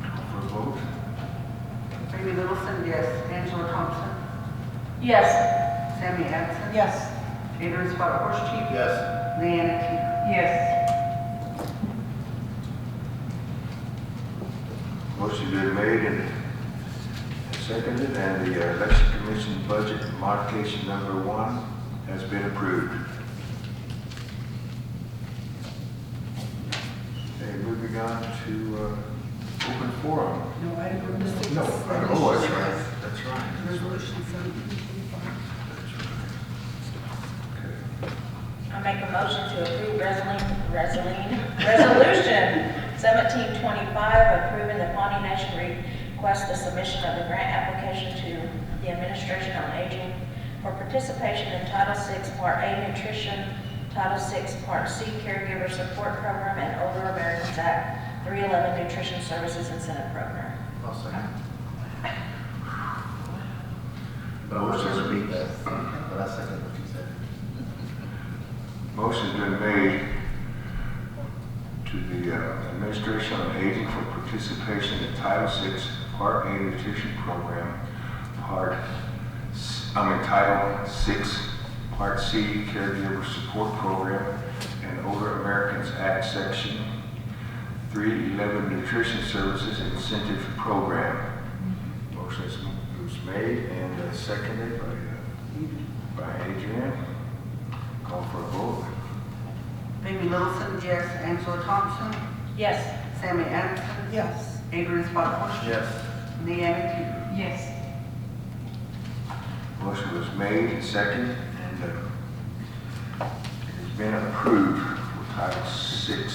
Call for a vote. Amy Littleton, yes. Angela Thompson. Yes. Sammy Anderson. Yes. Adrian Sparrow, Chief. Yes. Leanna Teeter. Yes. Motion been made and seconded, and the election commission budget modification number 1 has been approved. Okay, moving on to open forum. No, item number 6. No, oh, that's right, that's right. Resolution 1725. Okay. I make a motion to approve resolution 1725, approving the Pawnee Nation request the submission of the grant application to the Administration on Aging for participation in Title VI Part A Nutrition, Title VI Part C Caregiver Support Program, and Older Americans Act 311 Nutrition Services Incentive Program. I'll second. But I was just repeat that, but I second what you said. Motion's been made to the Administration on Aging for participation in Title VI Part A Nutrition Program, Title VI Part C Caregiver Support Program, and Older Americans Act Section 311 Nutrition Services Incentive Program. Motion was made and seconded by Adrian. Call for a vote. Amy Littleton, yes. Angela Thompson. Yes. Sammy Anderson. Yes. Adrian Sparrow. Yes. Leanna Teeter. Yes. Motion was made and seconded, and it has been approved for Title VI,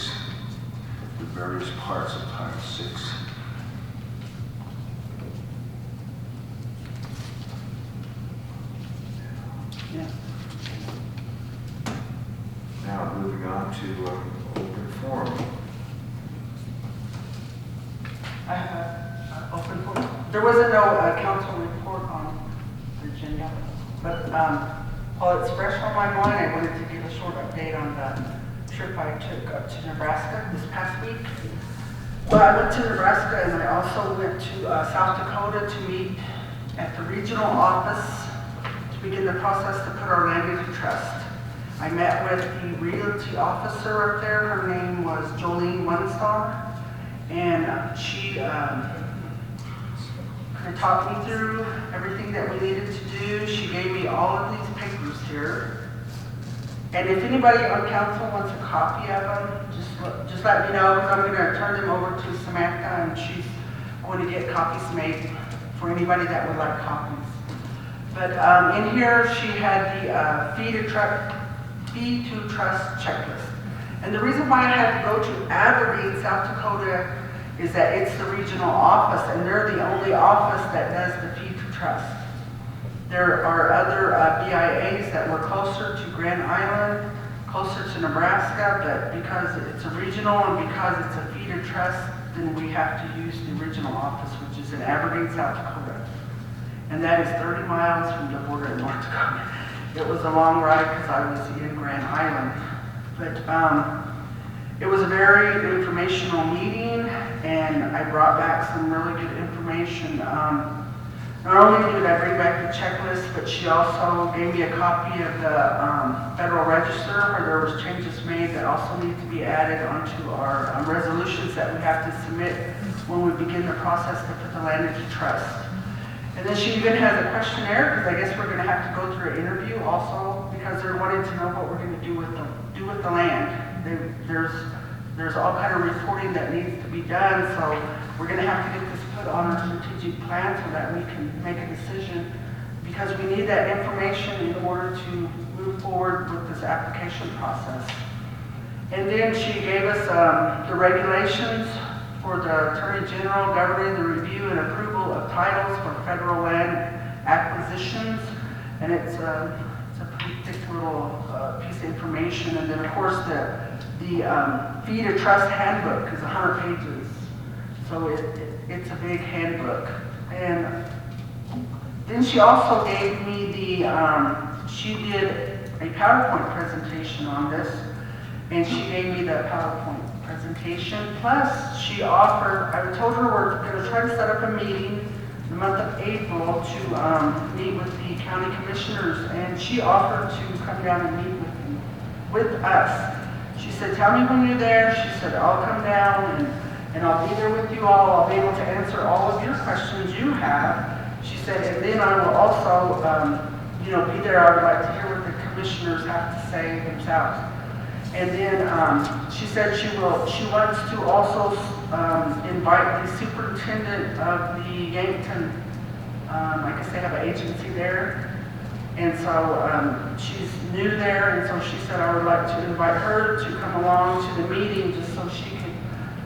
the various parts of Title VI. Yeah. Now, moving on to open forum. I have open forum. There wasn't no council report on the agenda, but while it's fresh on my mind, I wanted to give a short update on the trip I took up to Nebraska this past week. Well, I went to Nebraska and I also went to South Dakota to meet at the regional office to begin the process to put our land into trust. I met with the realty officer up there. Her name was Jolene Munstar, and she kind of talked me through everything that we needed to do. She gave me all of these papers here. And if anybody on council wants a copy of them, just let me know, because I'm going to turn them over to Samantha, and she's going to get copies made for anybody that would like copies. But in here, she had the fee to trust checklist. And the reason why I had to go to Aberdeen, South Dakota, is that it's the regional office, and they're the only office that does the fee to trust. There are other BIAs that were closer to Grand Island, closer to Nebraska, but because it's a regional and because it's a fee to trust, then we have to use the original office, which is in Aberdeen, South Dakota. And that is 30 miles from the border in North Dakota. It was a long ride because I was in Grand Island. But it was a very informational meeting, and I brought back some really good information. Not only did I bring back the checklist, but she also gave me a copy of the Federal Register where there was changes made that also need to be added onto our resolutions that we have to submit when we begin the process to put the land into trust. And then she even has a questionnaire, because I guess we're going to have to go through an interview also, because they're wanting to know what we're going to do with the land. There's all kind of reporting that needs to be done, so we're going to have to get this put on our strategic plan so that we can make a decision, because we need that information in order to move forward with this application process. And then she gave us the regulations for the Attorney General governing the review and approval of titles for federal land acquisitions. And it's a pretty thick little piece of information. And then of course the fee to trust handbook is 100 pages. So it's a big handbook. And then she also gave me she did a PowerPoint presentation on this. And she gave me the PowerPoint presentation. Plus, she offered, I told her we're going to try to set up a meeting the month of April to meet with the county commissioners, and she offered to come down and meet with us. She said, tell me when you're there. She said, I'll come down and I'll be there with you all. I'll be able to answer all of your questions you have. She said, and then I will also, be there. I would like to hear what the commissioners have to say themselves. And then she said she wants to also invite the superintendent of the Yankton, I guess they have an agency there. And so she's new there, and so she said I would like to invite her to come along to the meeting just so she could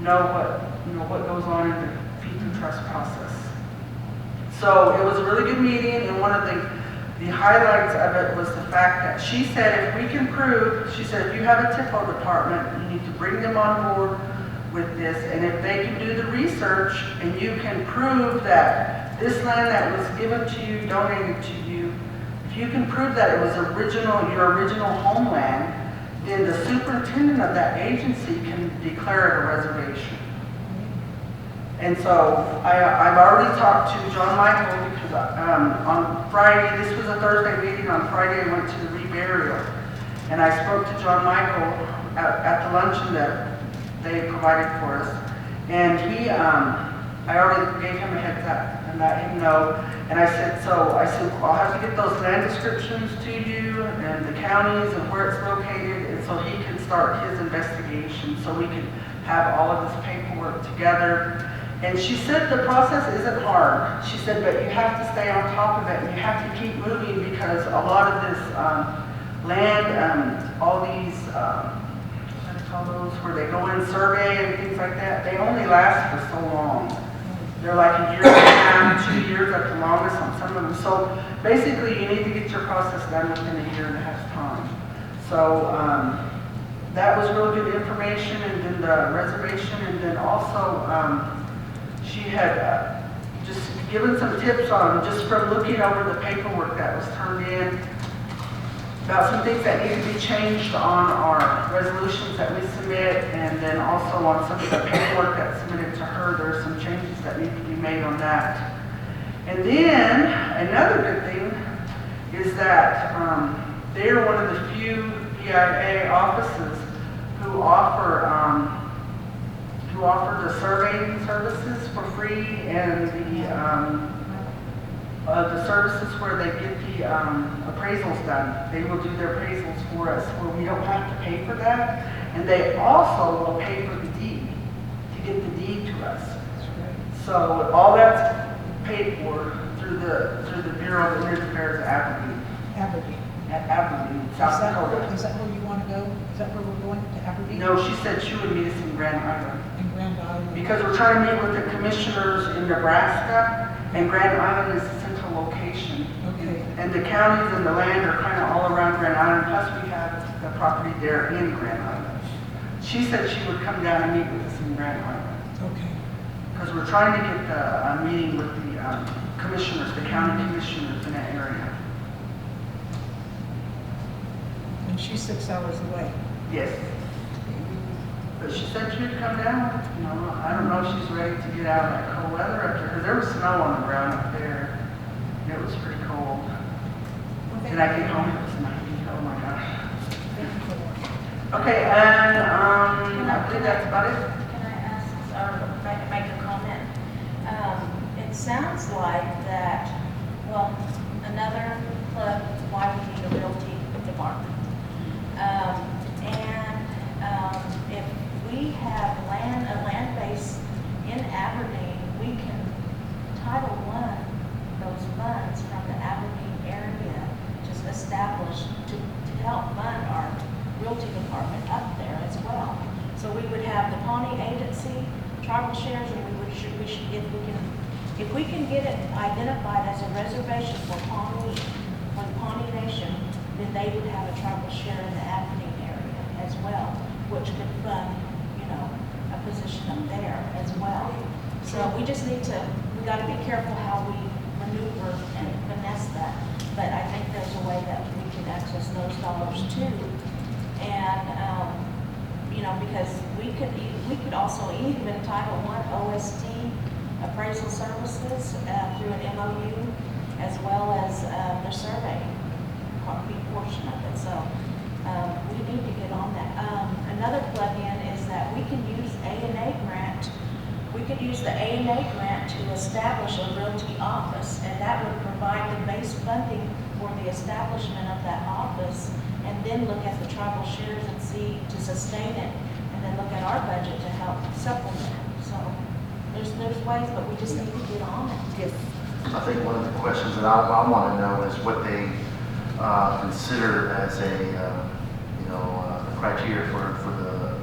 know what goes on in the Feed the Trust process. So it was a really good meeting, and one of the highlights of it was the fact that she said if we can prove, she said if you have a TIFO department, you need to bring them on board with this, and if they can do the research and you can prove that this land that was given to you, donated to you, if you can prove that it was your original homeland, then the superintendent of that agency can declare it a reservation. And so I've already talked to John Michael because on Friday, this was a Thursday meeting, on Friday I went to the reburial. And I spoke to John Michael at the luncheon that they provided for us. And I already gave him a heads up and let him know. And I said, I'll have to get those land descriptions to you and the counties and where it's located, and so he can start his investigation so we can have all of this paperwork together. And she said the process isn't hard. She said, but you have to stay on top of it and you have to keep moving because a lot of this land, all these, what do you call those, where they go in survey and things like that, they only last for so long. They're like a year and a half, 2 years at the longest on some of them. So basically you need to get your process done within a year and a half time. So that was really good information, and then the reservation, and then also she had just given some tips on, just from looking over the paperwork that was turned in, about some things that need to be changed on our resolutions that we submit, and then also on some of the paperwork that's submitted to her, there are some changes that need to be made on that. And then another good thing is that they're one of the few BIA offices who offer the surveying services for free, and the services where they get the appraisals done. They will do their appraisals for us where we don't have to pay for that. And they also will pay for the deed, to get the deed to us. So all that's paid for through the Bureau of Indian Affairs at Aberdeen, South Dakota. Is that where you want to go? Is that where we're going, to Aberdeen? No, she said she would meet us in Grand Island. In Grand Island? Because we're trying to meet with the commissioners in Nebraska, and Grand Island is the central location. Okay. And the counties and the land are kind of all around Grand Island, plus we have the property there in Grand Island. She said she would come down and meet with us in Grand Island. Okay. Because we're trying to get the meeting with the commissioners, the county commissioners in that area. And she's 6 hours away. Yes. But she said she would come down. I don't know if she's ready to get out of that cold weather up there, because there was snow on the ground up there. And it was pretty cold. Did I get home? It was 90. Oh my gosh. Okay, and I think that's about it. Can I ask, or make a comment? It sounds like that, well, another club, why we need a realty department. If we have a land base in Aberdeen, we can Title I those funds from the Aberdeen area, just established to help fund our realty department up there as well. So we would have the Pawnee agency, tribal shares, and if we can get it identified as a reservation for Pawnee, for the Pawnee Nation, then they would have a tribal share in the Aberdeen area as well, which could fund, a position up there as well. So we gotta be careful how we maneuver and finesse that. But I think there's a way that we can access those dollars too. And, because we could also even Title I OST appraisal services through an MOU, as well as their survey, big portion of it. So we need to get on that. Another plug-in is that we can use A&A grant. We could use the A&A grant to establish a realty office, and that would provide the base funding for the establishment of that office, and then look at the tribal shares and see to sustain it, and then look at our budget to help supplement it. So there's ways, but we just need to get on it. Yes. I think one of the questions that I want to know is what they consider as a criteria for the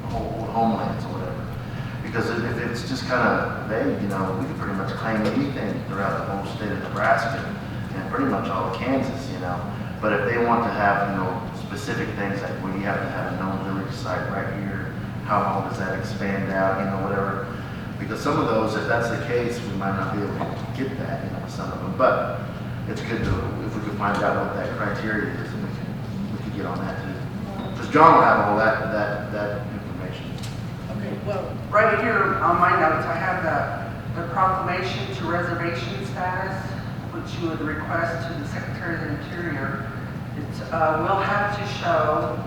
whole homelands or whatever. Because if it's just kind of vague, we can pretty much claim anything throughout the whole state of Nebraska and pretty much all of Kansas, But if they want to have, specific things like when you have to have a known village site right here, how long does that expand out, whatever. Because some of those, if that's the case, we might not be able to get that, some of them. But it's good to, if we could find out what that criteria is, and we could get on that too. Because John will have all that information. Okay, well, right here on my notes, I have the proclamation to reservation status, which you would request to the Secretary of the Interior. It's, we'll have to show,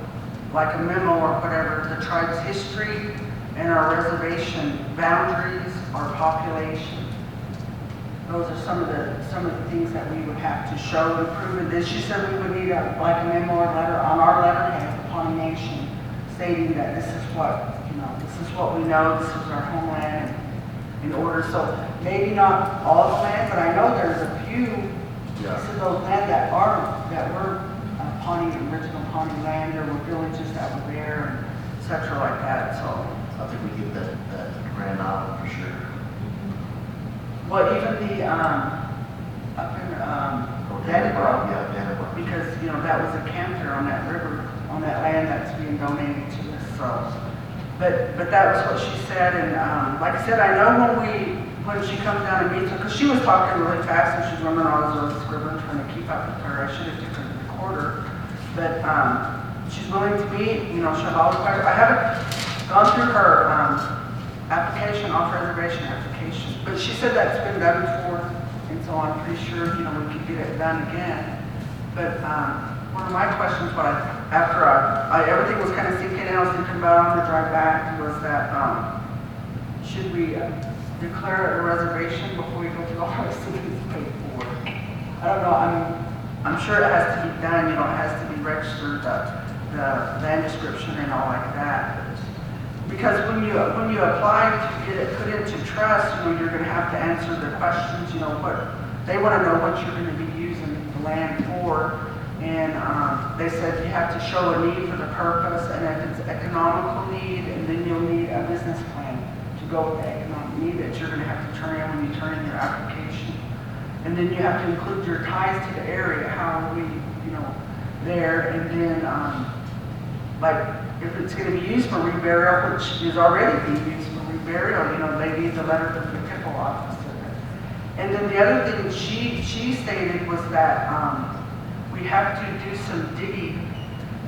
like a memo or whatever, the tribe's history and our reservation boundaries, our population. Those are some of the things that we would have to show and prove. And then she said we would need a memo or letter on our letterhead, the Pawnee Nation, stating that this is what we know, this is our homeland in order. So maybe not all the land, but I know there's a few pieces of those land that were Pawnee, original Pawnee land. There were villages that were there, and et cetera like that. So I think we get that Grand Island for sure. well, even the up in Dannebrog, Dannebrog. because that was a camp there on that river, on that land that's being donated to us. So, but that was what she said, and like I said, I know when she comes down and meets her, because she was talking really fast and she's running all those scribbling, trying to keep up with her. I should have taken the recorder, but she's willing to meet. She'll have all the questions. I haven't gone through her application, off-reservation application, but she said that's been done before, and so I'm pretty sure we could get it done again. But one of my questions, after everything was kind of sinking in, I was thinking about on the drive back, was that should we declare it a reservation before we go through all the rest of this paperwork? I don't know. I'm sure it has to be done. It has to be registered, the land description and all like that. Because when you apply to get it put into trust, you're going to have to answer the questions. What they want to know what you're going to be using the land for. And they said you have to show a need for the purpose, and if it's economical need, and then you'll need a business plan to go with the economic need that you're going to have to turn in when you turn in your application. And then you have to include your ties to the area, how we, there, and then if it's going to be used for reburial, which is already being used for reburial, they need the letter from the TIPL office. And then the other thing she stated was that we have to do some digging.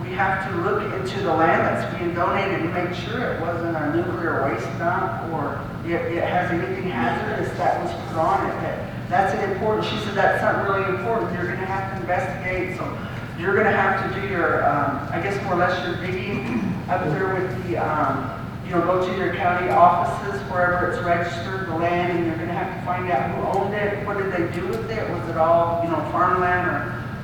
We have to look into the land that's being donated and make sure it wasn't a nuclear waste dump or it has anything hazardous that was put on it. That's an important, she said that's something really important. You're going to have to investigate. So you're going to have to do your, I guess more or less your digging up there with the, go to your county offices, wherever it's registered, the land, and you're going to have to find out who owned it, what did they do with it, was it all, farmland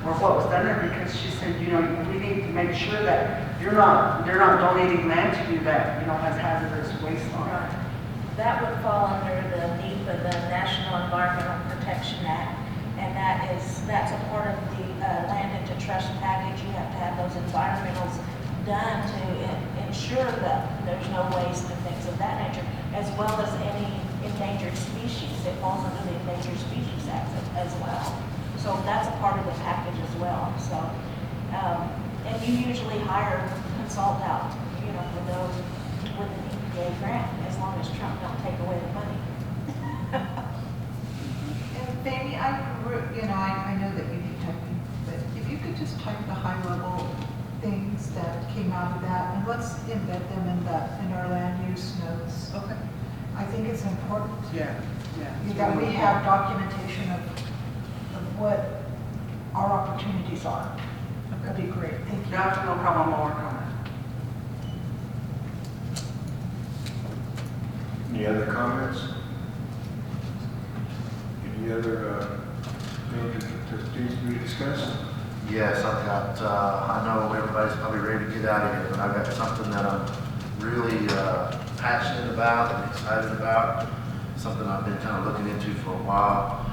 or what was done there, because she said, we need to make sure that they're not donating land to you that, has hazardous waste on it. That would fall under the NEPA, the National Environmental Protection Act, and that's a part of the land into trust package. You have to have those environmentals done to ensure that there's no waste and things of that nature, as well as any endangered species. It falls under the Endangered Species Act as well. So that's a part of the package as well. So, and you usually hire consult out, for those with an EPA grant, as long as Trump don't take away the money. And Fanny, I know that you need typing, but if you could just type the high-level things that came out of that, and let's embed them in our land use notes. Okay. I think it's important Yeah. that we have documentation of what our opportunities are. That'd be great, thank you. No problem, I'll work on it. Any other comments? Any other things that needs to be discussed? Yes, I've got, I know everybody's probably ready to get out of here, but I've got something that I'm really passionate about and excited about, something I've been kind of looking into for a while.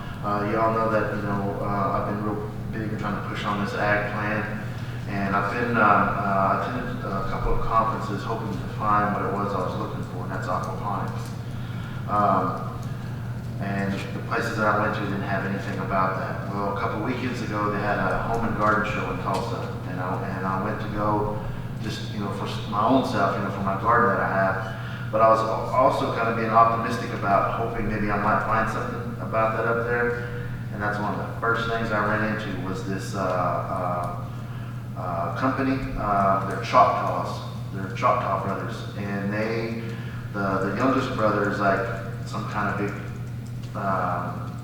You all know that, I've been real big in trying to push on this ag plan, and I've been, attended a couple of conferences hoping to find what it was I was looking for, and that's aquaponics. And the places that I went to didn't have anything about that. Well, a couple weekends ago, they had a home and garden show in Tulsa, and I went to go just, for my own self, for my garden that I have. But I was also kind of being optimistic about hoping maybe I might find something about that up there. And that's one of the first things I ran into was this company, they're Choctaws. They're Choctaw brothers. And the youngest brother is like some kind of big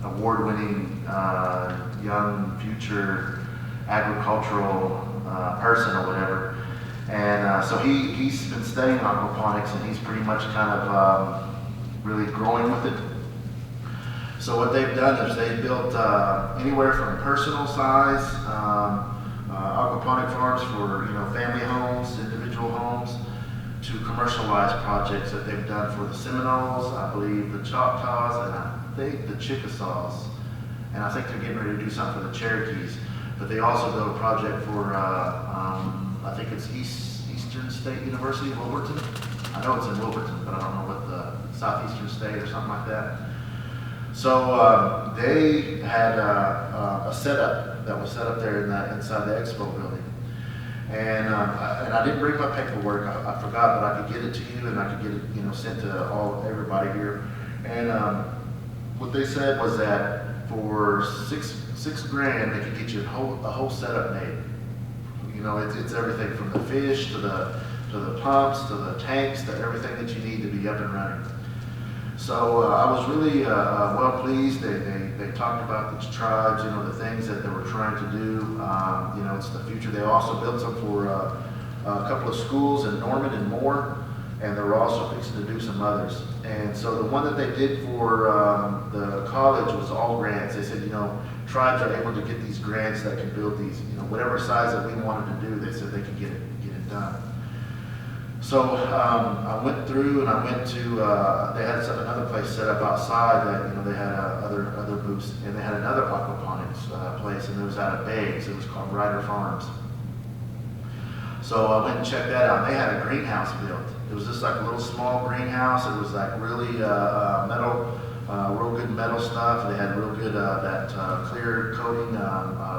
award-winning young future agricultural person or whatever, and so he's been studying aquaponics, and he's pretty much kind of really growing with it. So what they've done is they've built anywhere from personal size aquaponic farms for family homes, individual homes, to commercialized projects that they've done for the Seminoles, I believe the Choctaws, and I think the Chickasaws, and I think they're getting ready to do something for the Cherokees. But they also built a project for, I think it's Eastern State University, Wilburton. I know it's in Wilburton, but I don't know what the Southeastern State or something like that. So they had a setup that was set up there inside the expo building. And I didn't bring my paperwork. I forgot, but I could get it to you, and I could get it, sent to everybody here. And what they said was that for six grand, they could get you a whole setup made. It's everything from the fish to the pumps to the tanks to everything that you need to be up and running. So I was really well pleased. They talked about the tribes, the things that they were trying to do. It's the future. They also built some for a couple of schools in Norman and Moore, and they were also fixing to do some others. And so the one that they did for the college was all grants. They said, tribes are able to get these grants that can build these, whatever size that we wanted to do. They said they could get it done. So I went through and I went to, they had another place set up outside that, they had other booths, and they had another aquaponics place, and it was out of Bays. It was called Ryder Farms. So I went and checked that out. They had a greenhouse built. It was just like a little small greenhouse. It was like really metal, real good metal stuff. They had real good that clear coating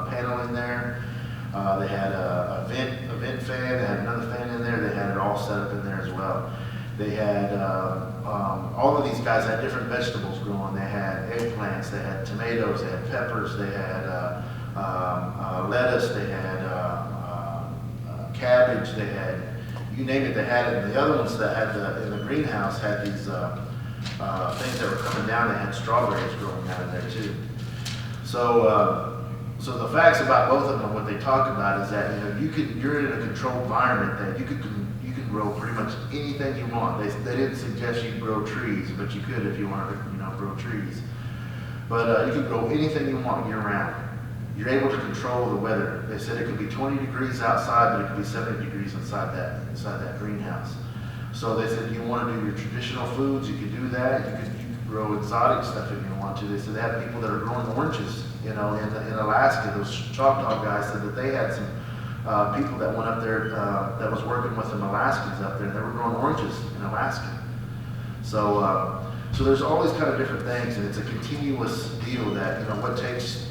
panel in there. They had a vent fan. They had another fan in there. They had it all set up in there as well. They had all of these guys had different vegetables growing. They had eggplants. They had tomatoes. They had peppers. They had lettuce. They had cabbage. They had, you name it, they had it. And the other ones that had in the greenhouse had these things that were coming down. They had strawberries growing out of there too. So the facts about both of them, what they talk about is that you're in a controlled environment that you can grow pretty much anything you want. They didn't suggest you grow trees, but you could if you wanted to grow trees. But you could grow anything you want year round. You're able to control the weather. They said it could be 20 degrees outside, but it could be 70 degrees inside that greenhouse. So they said you want to do your traditional foods, you could do that. You could grow exotic stuff if you want to. They said they have people that are growing oranges, in Alaska. Those Choctaw guys said that they had some people that went up there that was working with some Alaskans up there. They were growing oranges in Alaska. So there's all these kind of different things, and it's a continuous deal that, what takes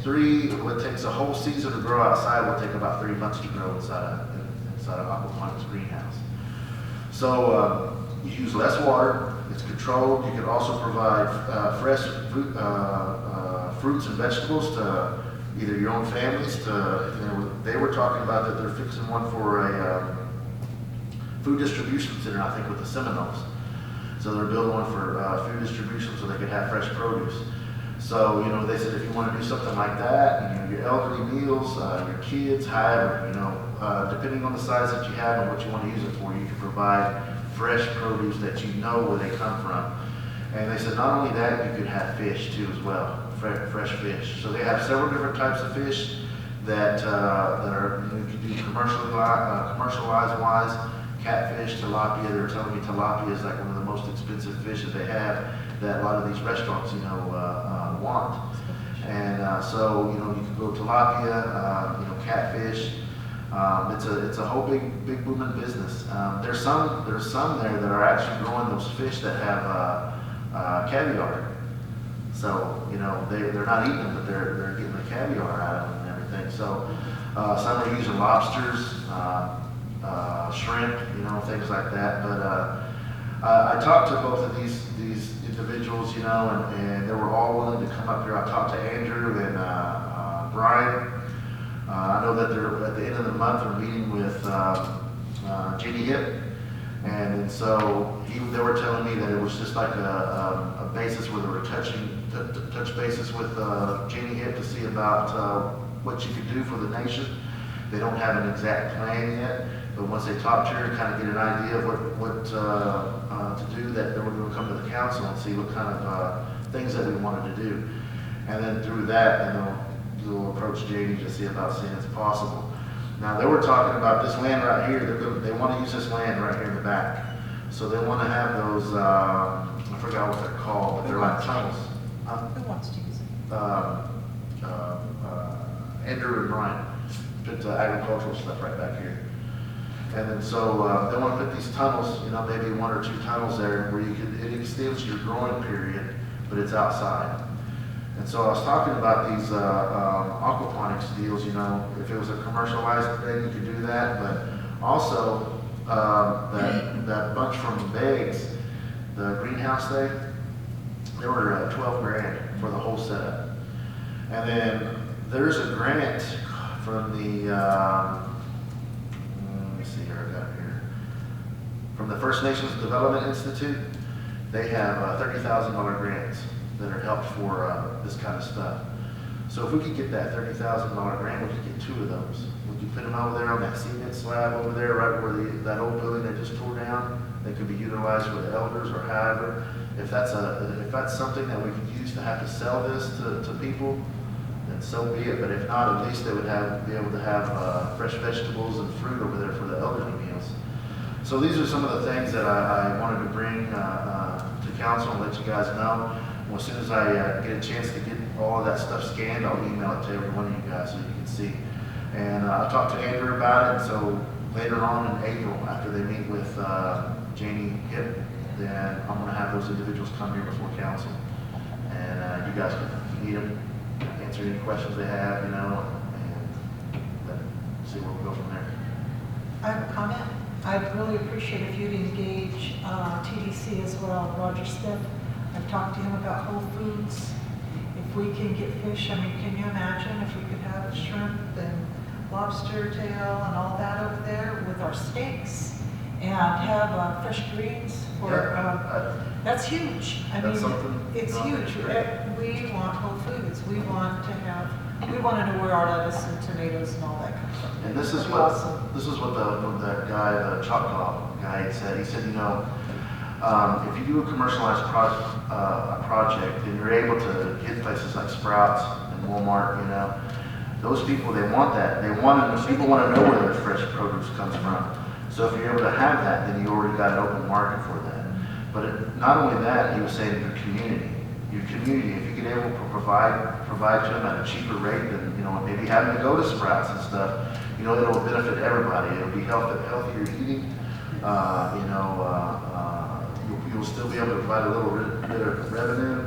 a whole season to grow outside will take about 3 months to grow inside an aquaponics greenhouse. So you use less water, it's controlled. You can also provide fresh fruits and vegetables to either your own families, they were talking about that they're fixing one for a food distribution center, I think, with the Seminoles. So they're building one for food distribution so they could have fresh produce. So, you know, they said if you want to do something like that, you know, your elderly meals, your kids, however, you know, depending on the size that you have and what you want to use it for, you can provide fresh produce that you know where they come from. And they said not only that, you could have fish too as well, fresh fish. So they have several different types of fish that are, you know, you can do commercialized wise. Catfish, tilapia. They were telling me tilapia is like one of the most expensive fish that they have, that a lot of these restaurants, you know, want. And so, you know, you can go tilapia, you know, catfish. It's a whole big booming business. There's some there that are actually growing those fish that have caviar. So, you know, they're not eating them, but they're getting the caviar out of them and everything. So some are using lobsters, shrimp, you know, things like that. But I talked to both of these individuals, you know, and they were all willing to come up here. I talked to Andrew and Brian. I know that they're at the end of the month they're meeting with Jeannie Hip, and so they were telling me that it was just like a basis where they were touch bases with Jeannie Hip to see about what she could do for the nation. They don't have an exact plan yet, but once they talk to her, kind of get an idea of what to do, that they were going to come to the council and see what kind of things that we wanted to do, and then through that, then they'll approach JD to see about seeing it's possible. Now they were talking about this land right here. They want to use this land right here in the back, so they want to have those. I forgot what they're called, but they're like tunnels. Who wants to use it? Andrew and Brian put agricultural stuff right back here. And then so they want to put these tunnels, you know, maybe 1 or 2 tunnels there where it extends your growing period, but it's outside. And so I was talking about these aquaponics deals, you know, if it was a commercialized thing, you could do that, but also that bunch from Beggs, the greenhouse thing, they were 12 grand for the whole setup. And then there's a grant from the, let me see here, I got it here, from the First Nations Development Institute. They have $30,000 grants that are helped for this kind of stuff. So if we could get that $30,000 grant, we could get 2 of those. We could put them over there on that cement slab over there, right where that old building they just tore down. They could be utilized for the elders or however. If that's something that we could use to have to sell this to people, then so be it. But if not, at least they would be able to have fresh vegetables and fruit over there for the elderly meals. So these are some of the things that I wanted to bring to council and let you guys know. Well, as soon as I get a chance to get all of that stuff scanned, I'll email it to every one of you guys so you can see. And I talked to Andrew about it, and so later on in April, after they meet with Janie Hip, then I'm going to have those individuals come here before council. And you guys can, if you need them, answer any questions they have, you know, and see where we go from there. I have a comment. I'd really appreciate if you'd engage TDC as well, Roger Smith. I've talked to him about Whole Foods. If we can get fish, I mean, can you imagine if we could have shrimp and lobster tail and all that over there with our steaks and have fresh greens for, that's huge. I mean, it's huge. We want Whole Foods. We want to know where our lettuce and tomatoes and all that comes from. And this is what that guy, the Choctaw guy, said. He said, you know, if you do a commercialized project, then you're able to get places like Sprouts and Walmart, you know. Those people, they want that. People want to know where their fresh produce comes from. So if you're able to have that, then you already got an open market for that. But not only that, he was saying your community, if you get able to provide to them at a cheaper rate than, you know, maybe having to go to Sprouts and stuff, you know, it'll benefit everybody. It'll be healthier eating, you know, you'll still be able to provide a little bit of revenue,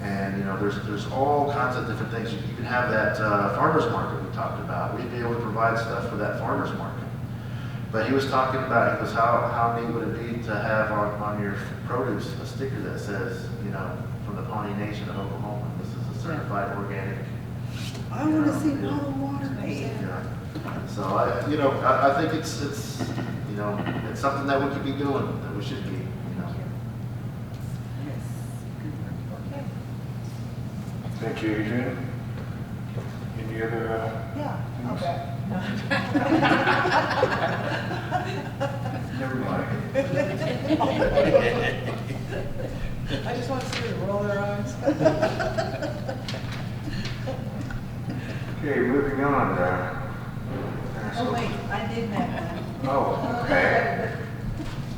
and you know there's all kinds of different things. You can have that farmers market we talked about. We'd be able to provide stuff for that farmers market. But he was talking about, he goes, how neat would it be to have on your produce a sticker that says, you know, from the Pawnee Nation of Oklahoma, this is a certified organic. I want to see bottled water made. Yeah. So I think it's you know, it's something that we could be doing, that we should be, you know. Thank you, Adrian. Any other, Yeah, I'll bet. never mind. I just want to see them roll their eyes. Okay, moving on. Oh, wait, I did have one. Oh, okay.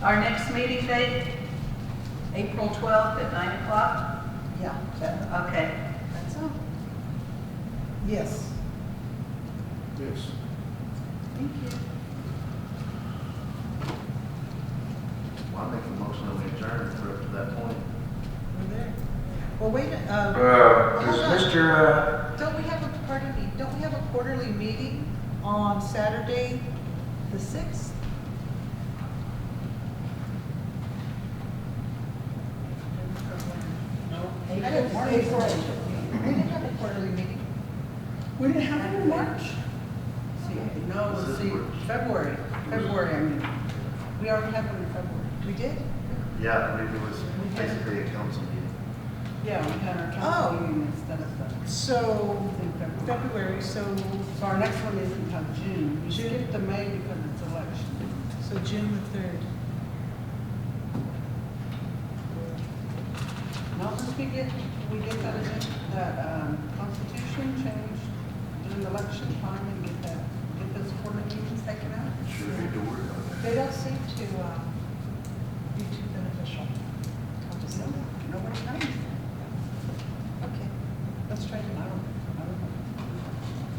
Our next meeting date, April 12th at 9 o'clock? Yeah, that- Okay. that's all. Yes. Yes. Thank you. Well, I make a motion that we adjourn for up to that point. We're there. Well, wait, Does hold on. Mr., Don't we have a, pardon me, don't we have a quarterly meeting on Saturday, the 6th? I didn't We didn't have a quarterly meeting. We didn't have it in March? See, no, This is see, March. February, I mean. We already had one in February. We did? Yeah, I mean, it was basically a council meeting. Yeah, we had our Oh. council meeting instead of the, So, in February. February, so So our next one isn't until June. We June. skipped the May because it's election. June the 3rd. Not since we get that constitution changed during the election time and get those quarterly meetings taken out. sure need to work on that. They don't seem to be too beneficial. I'll just say that. Nobody knows. Okay, let's try to, I don't know.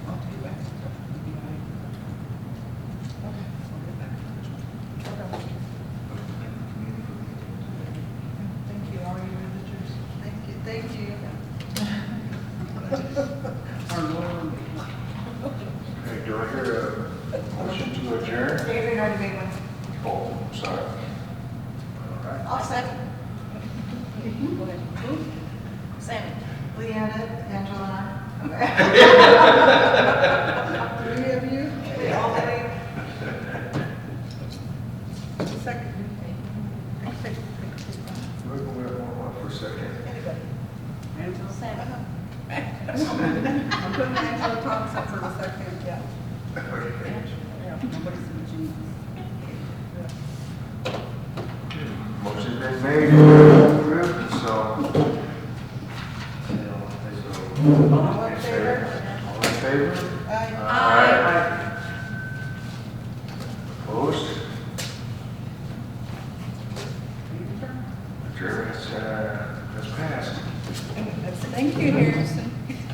I'll take it back. Maybe okay. I'll get back. Okay. Thank you, all your visitors. Thank you. Our Lord. Okay, do I hear a motion to adjourn? David already made one. Oh, sorry. All right. I'll second. Sammy? Leanna, Angela, and Three of you? I. We all three. Second. Wait for a second. Anybody? Angela? Sammy? I'm putting Angela Thompson for the second. Yeah. Okay. Yeah, nobody's in Jesus. Motion's been made to approve, so. All in favor? All in favor? Aye. Aye. Opposed? Adjournment has passed. Thank you, Harrison.